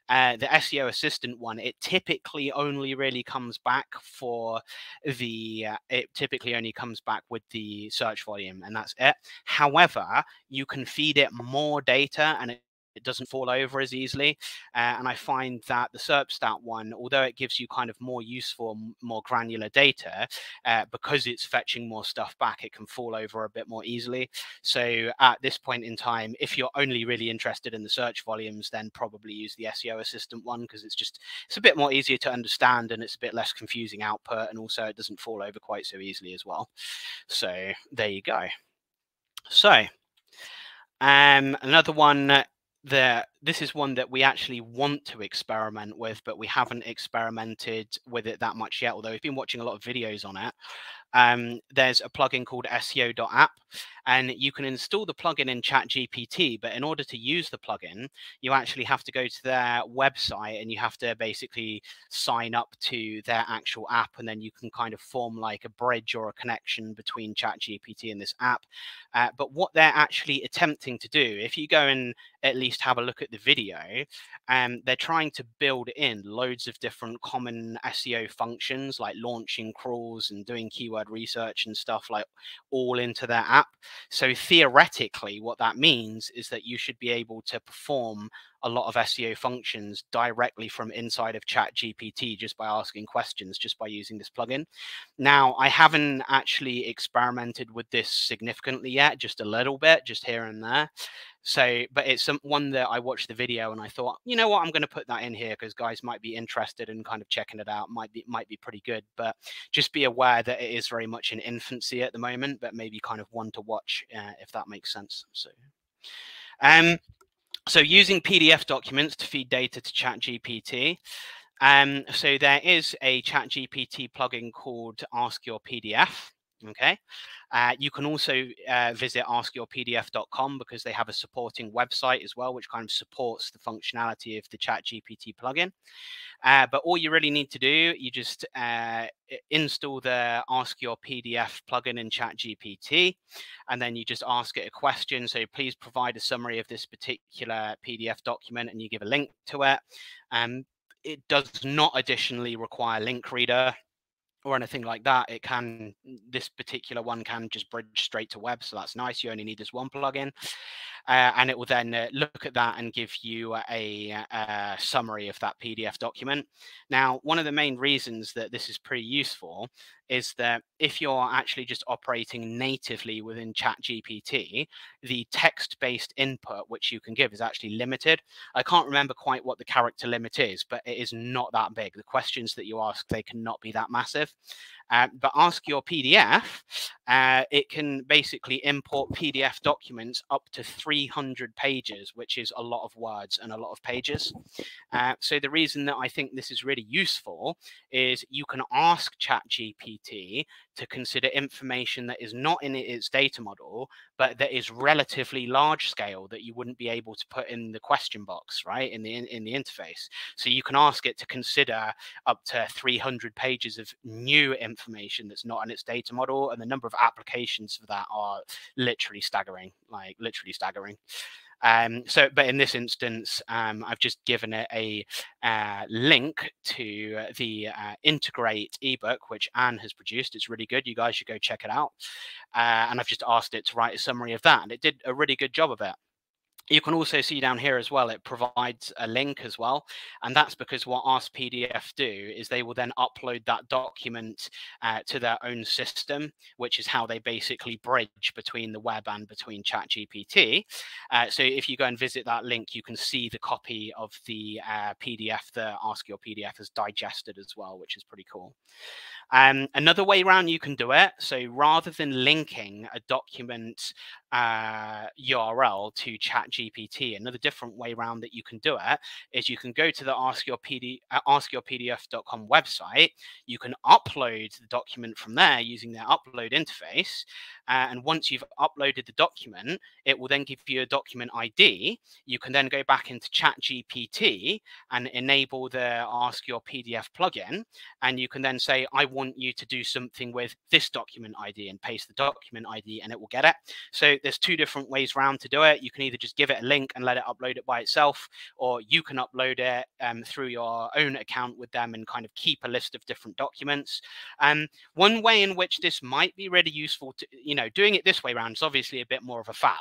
The SEO Assistant one, it typically only really comes back for the it typically only comes back with the search volume, and that's it. However, you can feed it more data and it doesn't fall over as easily. And I find that the SERPstat one, although it gives you kind of more useful, more granular data, because it's fetching more stuff back, it can fall over a bit more easily. So at this point in time, if you're only really interested in the search volumes, then probably use the SEO Assistant one because it's a bit more easier to understand and it's a bit less confusing output, and also it doesn't fall over quite so easily as well. So there you go. So another one, this is one that we actually want to experiment with, but we haven't experimented with it that much yet, although we've been watching a lot of videos on it. There's a plugin called SEO.app, and you can install the plugin in ChatGPT, but in order to use the plugin, you actually have to go to their website and you have to basically sign up to their actual app, and then you can kind of form like a bridge or a connection between ChatGPT and this app. But what they're actually attempting to do, if you go and at least have a look at the video, they're trying to build in loads of different common SEO functions like launching crawls and doing keyword research and stuff like all into their app. So theoretically, what that means is that you should be able to perform a lot of SEO functions directly from inside of ChatGPT just by asking questions, just by using this plugin. Now, I haven't actually experimented with this significantly yet, just a little bit, just here and there. So, but it's one that I watched the video and I thought, you know what, I'm going to put that in here because guys might be interested in kind of checking it out. Might be pretty good, but just be aware that it is very much in infancy at the moment, but maybe kind of one to watch if that makes sense. So using PDF documents to feed data to ChatGPT. So there is a ChatGPT plugin called Ask Your PDF. Okay. You can also visit askyourpdf.com because they have a supporting website as well, which kind of supports the functionality of the ChatGPT plugin. But all you really need to do, you just install the Ask Your PDF plugin in ChatGPT, and then you just ask it a question. So please provide a summary of this particular PDF document, and you give a link to it. It does not additionally require link reader or anything like that. It can, this particular one can just bridge straight to web, so that's nice. You only need this one plugin, and it will then look at that and give you a summary of that PDF document. Now, one of the main reasons that this is pretty useful is that if you're actually just operating natively within ChatGPT, the text-based input which you can give is actually limited. I can't remember quite what the character limit is, but it is not that big. The questions that you ask, they cannot be that massive. But Ask Your PDF, it can basically import PDF documents up to 300 pages, which is a lot of words and a lot of pages. So the reason that I think this is really useful is you can ask ChatGPT to consider information that is not in its data model, but that is relatively large scale that you wouldn't be able to put in the question box, right, in the interface. So you can ask it to consider up to 300 pages of new information that's not in its data model, and the number of applications for that are literally staggering, like literally staggering. But in this instance, I've just given it a link to the Integrate ebook, which Anne has produced. It's really good. You guys should go check it out. And I've just asked it to write a summary of that, and it did a really good job of it. You can also see down here as well, it provides a link as well. And that's because what Ask PDF do is they will then upload that document to their own system, which is how they basically bridge between the web and between ChatGPT. So if you go and visit that link, you can see the copy of the PDF that Ask Your PDF has digested as well, which is pretty cool. Another way around you can do it, so rather than linking a document URL to ChatGPT, another different way around that you can do it is you can go to the askyourpdf.com website. You can upload the document from there using their upload interface, and once you've uploaded the document, it will then give you a document ID. You can then go back into ChatGPT and enable the Ask Your PDF plugin, and you can then say, I want you to do something with this document ID, and paste the document ID, and it will get it. So there's two different ways around to do it. You can either just give it a link and let it upload it by itself, or you can upload it through your own account with them and kind of keep a list of different documents. One way in which this might be really useful to, doing it this way around is obviously a bit more of a faff,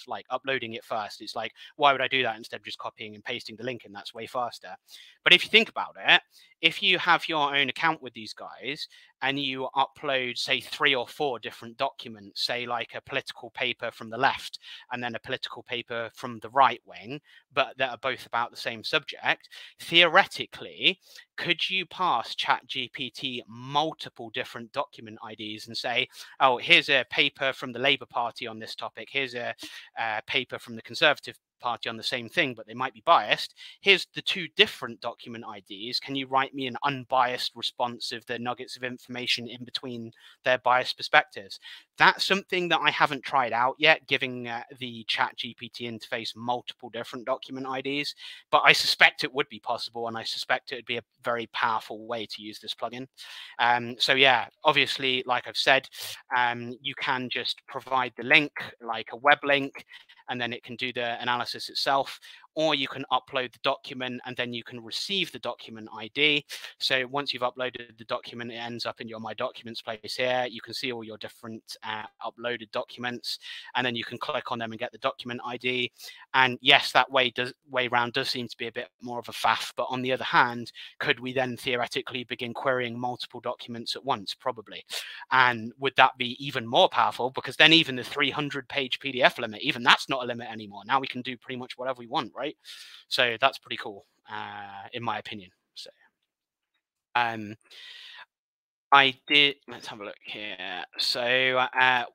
like uploading it first. It's like, why would I do that instead of just copying and pasting the link? And that's way faster. But if you think about it, if you have your own account with these guys and you upload, say, 3 or 4 different documents, say like a political paper from the left and then a political paper from the right wing, but that are both about the same subject, theoretically, could you pass ChatGPT multiple different document IDs and say, oh, here's a paper from the Labour Party on this topic, here's a paper from the Conservative Party on the same thing, but they might be biased. Here's the 2 different document IDs. Can you write me an unbiased response of the nuggets of information in between their biased perspectives? That's something that I haven't tried out yet, giving the ChatGPT interface multiple different document IDs, but I suspect it would be possible, and I suspect it would be a very powerful way to use this plugin. So yeah, obviously, like I've said, you can just provide the link, like a web link, and then it can do the analysis itself, or you can upload the document and then you can receive the document ID. So once you've uploaded the document, it ends up in your My Documents place here. You can see all your different uploaded documents, and then you can click on them and get the document ID. And yes, that way round does seem to be a bit more of a faff, but on the other hand, could we then theoretically begin querying multiple documents at once? Probably. And would that be even more powerful? Because then even the 300-page PDF limit, even that's not a limit anymore. Now we can do pretty much whatever we want, right? So that's pretty cool, in my opinion. So I did. Let's have a look here. So,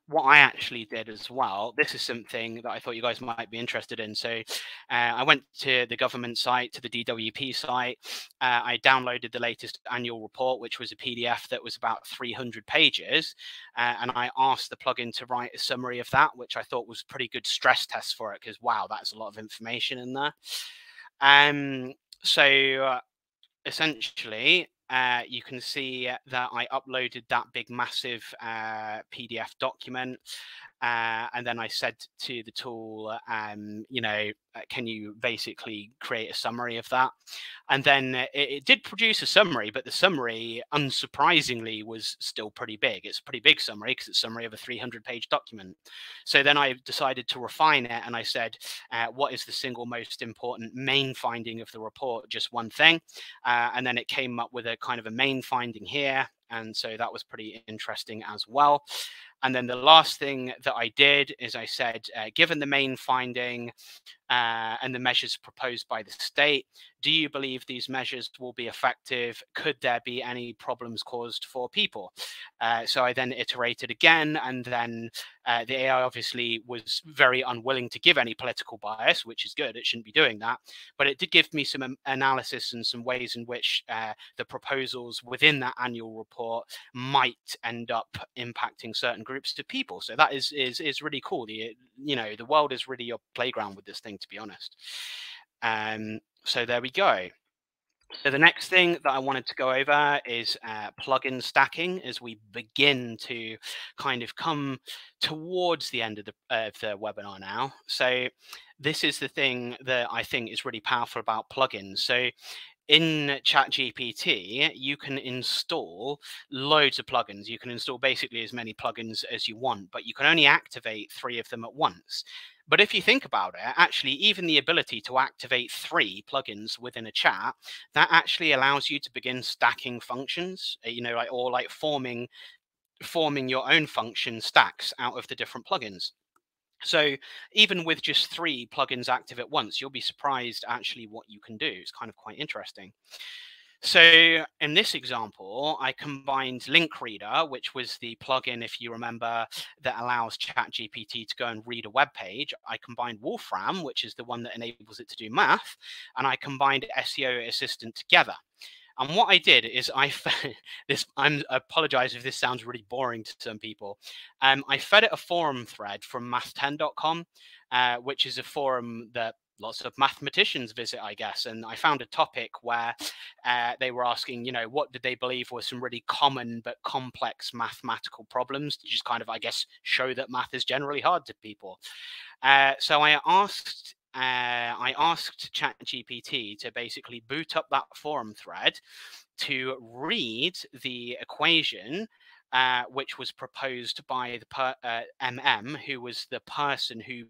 what I actually did as well, this is something that I thought you guys might be interested in. So, I went to the government site, to the DWP site. I downloaded the latest annual report, which was a PDF that was about 300 pages. And I asked the plugin to write a summary of that, which I thought was a pretty good stress test for it, because wow, that's a lot of information in there. So, essentially, you can see that I uploaded that big, massive PDF document. And then I said to the tool, can you basically create a summary of that? And then it did produce a summary, but the summary, unsurprisingly, was still pretty big. It's a pretty big summary because it's a summary of a 300-page document. So then I decided to refine it, and I said, what is the single most important main finding of the report? Just one thing. And then it came up with a kind of a main finding here. And so that was pretty interesting as well. And then the last thing that I did is I said, given the main finding and the measures proposed by the state, do you believe these measures will be effective? Could there be any problems caused for people? So I then iterated again, and then the AI obviously was very unwilling to give any political bias, which is good. It shouldn't be doing that. But it did give me some analysis and some ways in which the proposals within that annual report might end up impacting certain groups of people. So that is really cool. The world is really your playground with this thing, to be honest. So there we go. So the next thing that I wanted to go over is plugin stacking, as we begin to kind of come towards the end of the webinar now. So this is the thing that I think is really powerful about plugins. So in ChatGPT, you can install loads of plugins. You can install basically as many plugins as you want, but you can only activate 3 of them at once. But if you think about it, actually, even the ability to activate 3 plugins within a chat, that actually allows you to begin stacking functions, or forming your own function stacks out of the different plugins. So even with just 3 plugins active at once, you'll be surprised actually what you can do. It's kind of quite interesting. So in this example, I combined Link Reader, which was the plugin, if you remember, that allows ChatGPT to go and read a web page. I combined Wolfram, which is the one that enables it to do math, and I combined SEO Assistant together. And what I did is I apologize if this sounds really boring to some people. I fed it a forum thread from math10.com, which is a forum that lots of mathematicians visit, I guess. And I found a topic where they were asking, what did they believe were some really common but complex mathematical problems to just kind of, I guess, show that math is generally hard to people. So I asked ChatGPT to basically boot up that forum thread to read the equation, which was proposed by the MM, who was the person who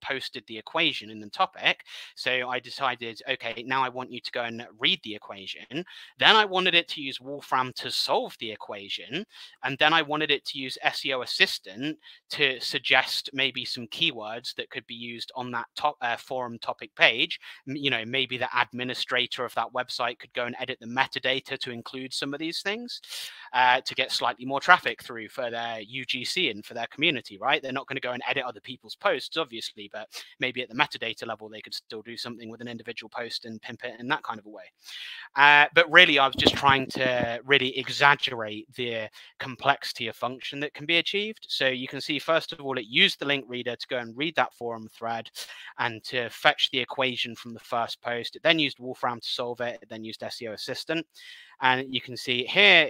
posted the equation in the topic. So I decided, okay, now I want you to go and read the equation. Then I wanted it to use Wolfram to solve the equation. And then I wanted it to use SEO Assistant to suggest maybe some keywords that could be used on that forum topic page. Maybe the administrator of that website could go and edit the metadata to include some of these things to get slightly more traffic through for their UGC and for their community, right? They're not going to go and edit other people's posts, obviously, but maybe at the metadata level, they could still do something with an individual post and pimp it in that kind of a way. But really, I was just trying to really exaggerate the complexity of function that can be achieved. So you can see, first of all, it used the link reader to go and read that forum thread and to fetch the equation from the first post. It then used Wolfram to solve it. It then used SEO Assistant. And you can see here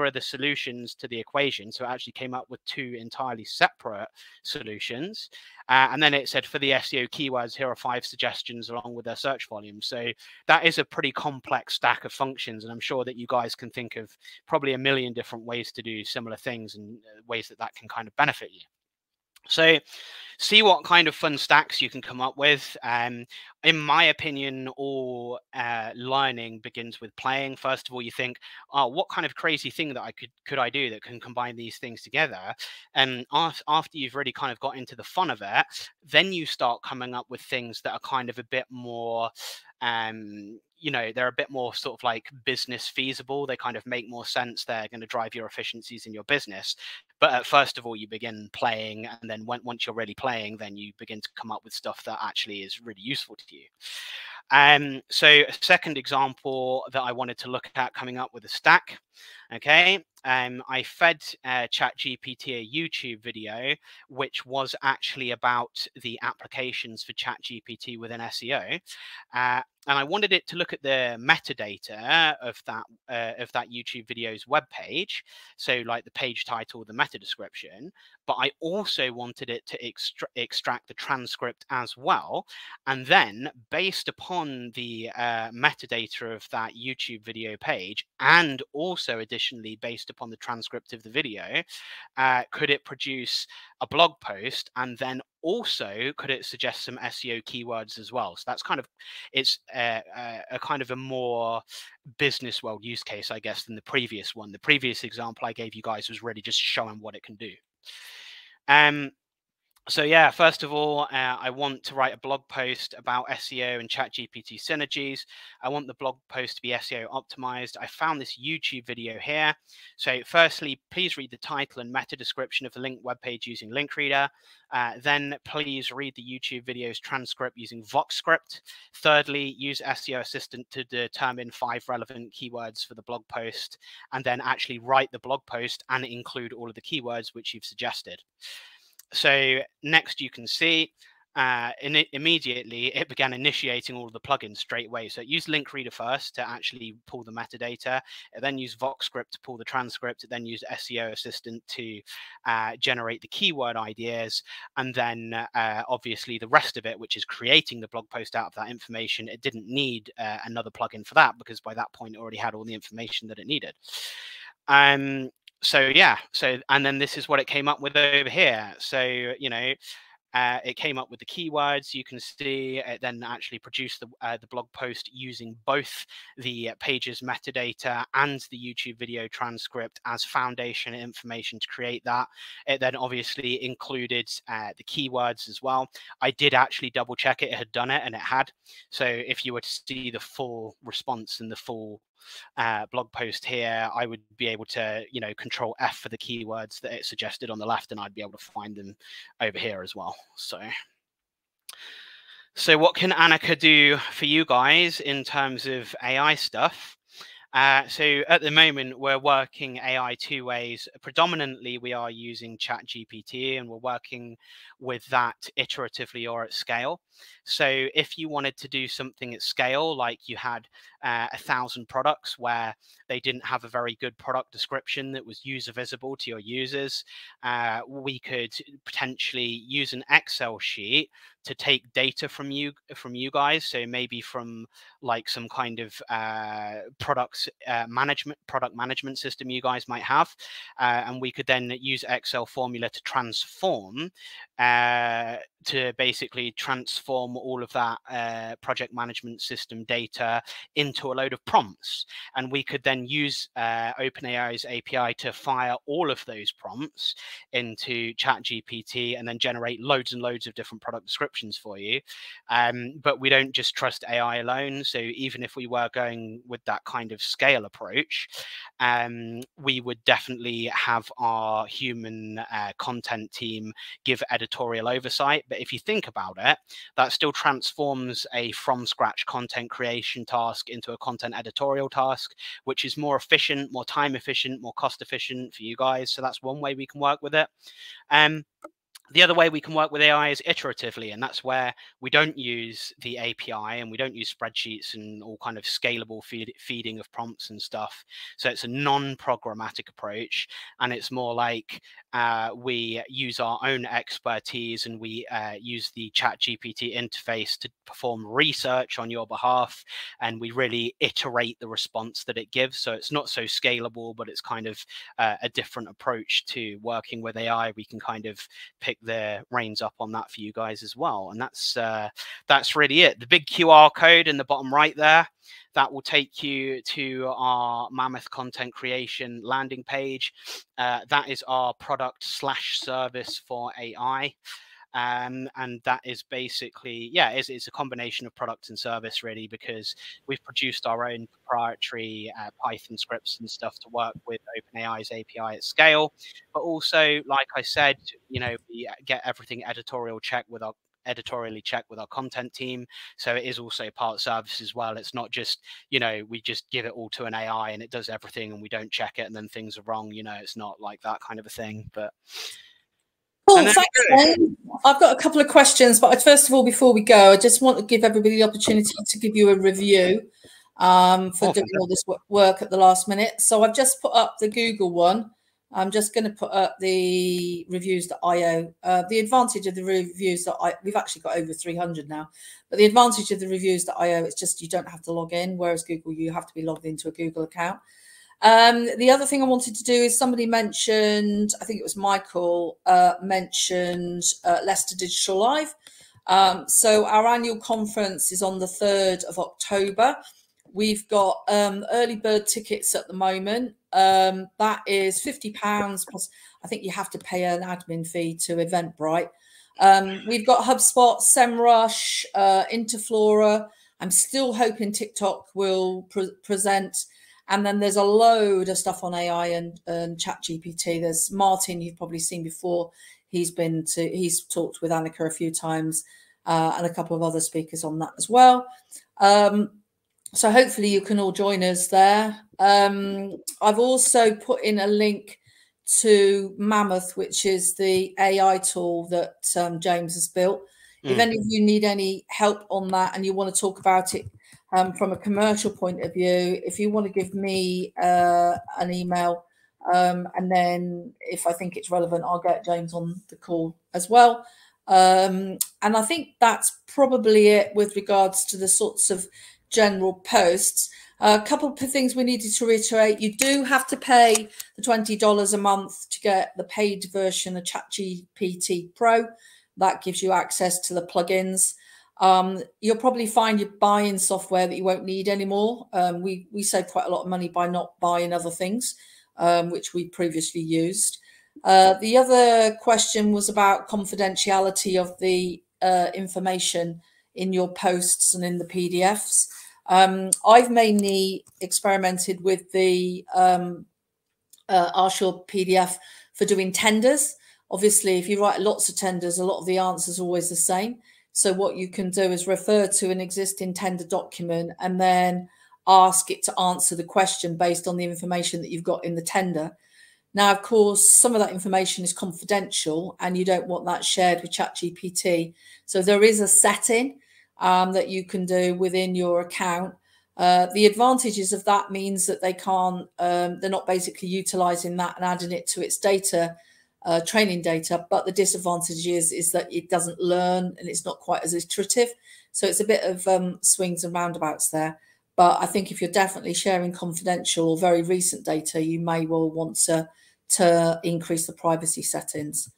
are the solutions to the equation. So it actually came up with 2 entirely separate solutions. And then it said for the SEO keywords, here are 5 suggestions along with their search volume. So that is a pretty complex stack of functions. And I'm sure that you guys can think of probably a million different ways to do similar things and ways that can kind of benefit you. So see what kind of fun stacks you can come up with. in my opinion, all learning begins with playing. First of all, you think, oh, what kind of crazy thing that could I do that can combine these things together? And after you've really kind of got into the fun of it, then you start coming up with things that are kind of a bit more they're a bit more sort of like business feasible. They kind of make more sense. They're going to drive your efficiencies in your business. But first of all, you begin playing, and then once you're really playing, then you begin to come up with stuff that actually is really useful to you. So a second example that I wanted to look at coming up with a stack. Okay, I fed ChatGPT a YouTube video, which was actually about the applications for ChatGPT within SEO. And I wanted it to look at the metadata of that YouTube video's web page, so like the page title, the meta description. But I also wanted it to extract the transcript as well, and then based upon the metadata of that YouTube video page, and also additionally based upon the transcript of the video, could it produce a blog post, and then also could it suggest some SEO keywords as well? So that's kind of, it's a kind of a more business world use case, I guess, than the previous one. The previous example I gave you guys was really just showing what it can do. So yeah, first of all, I want to write a blog post about SEO and ChatGPT synergies. I want the blog post to be SEO optimized. I found this YouTube video here. So firstly, please read the title and meta description of the linked webpage using link reader. Then please read the YouTube video's transcript using VoxScript. Thirdly, use SEO Assistant to determine 5 relevant keywords for the blog post, and then actually write the blog post and include all of the keywords which you've suggested. So next you can see immediately it began initiating all of the plugins straight away. So it used link reader first to actually pull the metadata. It then used VoxScript to pull the transcript. It then used SEO Assistant to generate the keyword ideas. And then obviously the rest of it, which is creating the blog post out of that information, it didn't need another plugin for that, because by that point it already had all the information that it needed. So yeah, and then this is what it came up with over here. So, it came up with the keywords. You can see it then actually produced the blog post using both the page's metadata and the YouTube video transcript as foundation information to create that. It then obviously included the keywords as well. I did actually double check it had done it, and it had. So if you were to see the full response and the full blog post here, I would be able to, Control F for the keywords that it suggested on the left, and I'd be able to find them over here as well. So what can Annika do for you guys in terms of AI stuff? So at the moment, we're working AI 2 ways. Predominantly, we are using ChatGPT, and we're working with that iteratively or at scale. So if you wanted to do something at scale, like you had 1,000 products where they didn't have a very good product description that was user visible to your users, we could potentially use an Excel sheet to take data from you guys. So maybe from like some kind of product management system you guys might have, and we could then use Excel formula to transform to basically transform all of that project management system data into a load of prompts. And we could then use OpenAI's API to fire all of those prompts into ChatGPT and then generate loads and loads of different product descriptions for you. But we don't just trust AI alone. So even if we were going with that kind of scale approach, we would definitely have our human content team give editorial oversight. But if you think about it, that still transforms a from scratch content creation task into a content editorial task, which is more efficient, more time efficient, more cost efficient for you guys. So that's one way we can work with it. The other way we can work with AI is iteratively, and that's where we don't use the API and we don't use spreadsheets and all kind of scalable feeding of prompts and stuff. So it's a non-programmatic approach, and it's more like we use our own expertise and we use the ChatGPT interface to perform research on your behalf, and we really iterate the response that it gives. So it's not so scalable, but it's kind of a different approach to working with AI. We can kind of pick take the reins up on that for you guys as well. And that's really it. The big QR code in the bottom right there, that will take you to our Mammoth content creation landing page. That is our product/service for AI. And that is basically, yeah, it's a combination of product and service, really, because we've produced our own proprietary Python scripts and stuff to work with OpenAI's API at scale. But also, like I said, you know, we get everything editorially checked with our content team. So it is also part service as well. It's not just, you know, we just give it all to an AI and it does everything and we don't check it and then things are wrong. You know, it's not like that kind of a thing. But cool, thanks, Wayne. I've got a couple of questions, but first of all, before we go, I just want to give everybody the opportunity to give you a review for doing all this work at the last minute. So I've just put up the Google one. I'm just going to put up the reviews.io. The advantage of the reviews.io, we've actually got over 300 now, but the advantage of the reviews.io, it's just you don't have to log in, whereas Google, you have to be logged into a Google account. The other thing I wanted to do is somebody mentioned, I think it was Michael, mentioned Leicester Digital Live. So our annual conference is on the 3rd of October. We've got early bird tickets at the moment. That is £50 plus, I think you have to pay an admin fee to Eventbrite. We've got HubSpot, SEMrush, Interflora. I'm still hoping TikTok will present. And then there's a load of stuff on AI and ChatGPT. There's Martin, you've probably seen before. He's talked with Annika a few times, and a couple of other speakers on that as well. So hopefully you can all join us there. I've also put in a link to Mammoth, which is the AI tool that James has built. If any of you need any help on that and you want to talk about it from a commercial point of view, if you want to give me an email, and then if I think it's relevant, I'll get James on the call as well. And I think that's probably it with regards to the sorts of general posts. A couple of things we needed to reiterate. You do have to pay the $20 a month to get the paid version of ChatGPT Pro. That gives you access to the plugins. You'll probably find you're buying software that you won't need anymore. We save quite a lot of money by not buying other things, which we previously used. The other question was about confidentiality of the information in your posts and in the PDFs. I've mainly experimented with the Arshore PDF for doing tenders. Obviously, if you write lots of tenders, a lot of the answers are always the same. So what you can do is refer to an existing tender document and then ask it to answer the question based on the information that you've got in the tender. Now, of course, some of that information is confidential and you don't want that shared with ChatGPT. So there is a setting that you can do within your account. The advantages of that means that they can't, they're not basically utilizing that and adding it to its data, training data, but the disadvantage is that it doesn't learn and it's not quite as iterative. So it's a bit of swings and roundabouts there. But I think if you're definitely sharing confidential or very recent data, you may well want to increase the privacy settings.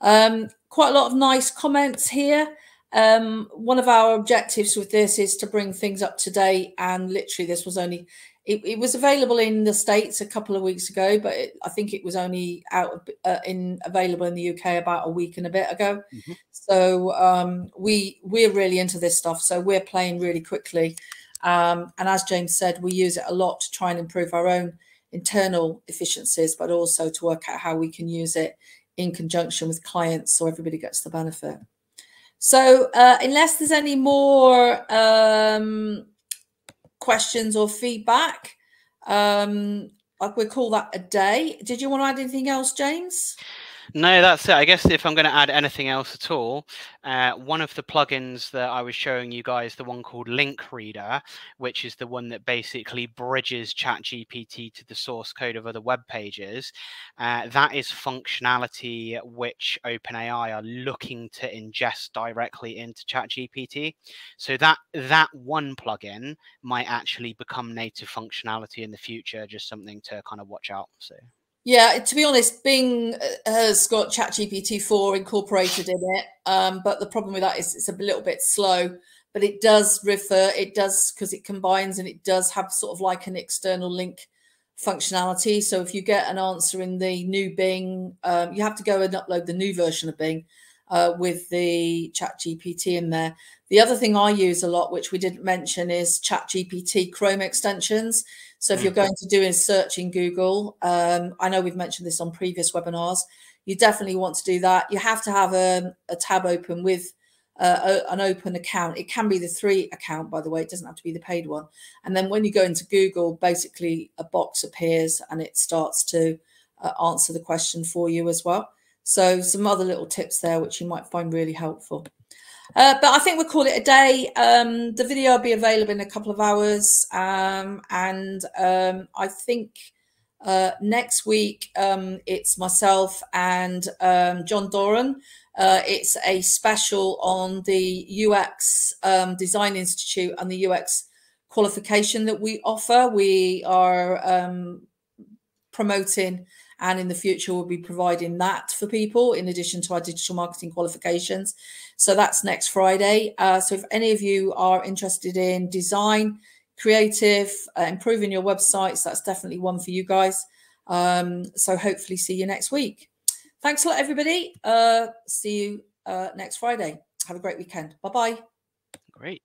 Quite a lot of nice comments here. One of our objectives with this is to bring things up to date, and literally this was only, it was available in the States a couple of weeks ago, but I think it was only out available in the UK about a week and a bit ago. Mm-hmm. So we're really into this stuff, so we're playing really quickly. And as James said, we use it a lot to try and improve our own internal efficiencies, but also to work out how we can use it in conjunction with clients so everybody gets the benefit. So unless there's any more questions or feedback, we'll call that a day. Did you want to add anything else, James? No, that's it. I guess if I'm going to add anything else at all, one of the plugins that I was showing you guys, the one called Link Reader, which is the one that basically bridges ChatGPT to the source code of other web pages, that is functionality which OpenAI are looking to ingest directly into ChatGPT. So that one plugin might actually become native functionality in the future, just something to kind of watch out. So. Yeah, to be honest, Bing has got ChatGPT 4 incorporated in it, but the problem with that is it's a little bit slow. But it does refer, it does, because it combines, and it does have sort of like an external link functionality. So if you get an answer in the new Bing, you have to go and upload the new version of Bing with the ChatGPT in there. The other thing I use a lot, which we didn't mention, is ChatGPT Chrome extensions. So if you're going to do a search in Google, I know we've mentioned this on previous webinars, you definitely want to do that. You have to have a tab open with an open account. It can be the 3 account, by the way. It doesn't have to be the paid one. And then when you go into Google, basically a box appears and it starts to answer the question for you as well. So some other little tips there, which you might find really helpful. But I think we'll call it a day. The video will be available in a couple of hours. I think next week it's myself and John Doran. It's a special on the UX Design Institute and the UX qualification that we offer. We are promoting, and in the future we'll be providing that for people in addition to our digital marketing qualifications. So that's next Friday. So if any of you are interested in design, creative, improving your websites, that's definitely one for you guys. So hopefully see you next week. Thanks a lot, everybody. See you next Friday. Have a great weekend. Bye-bye. Great.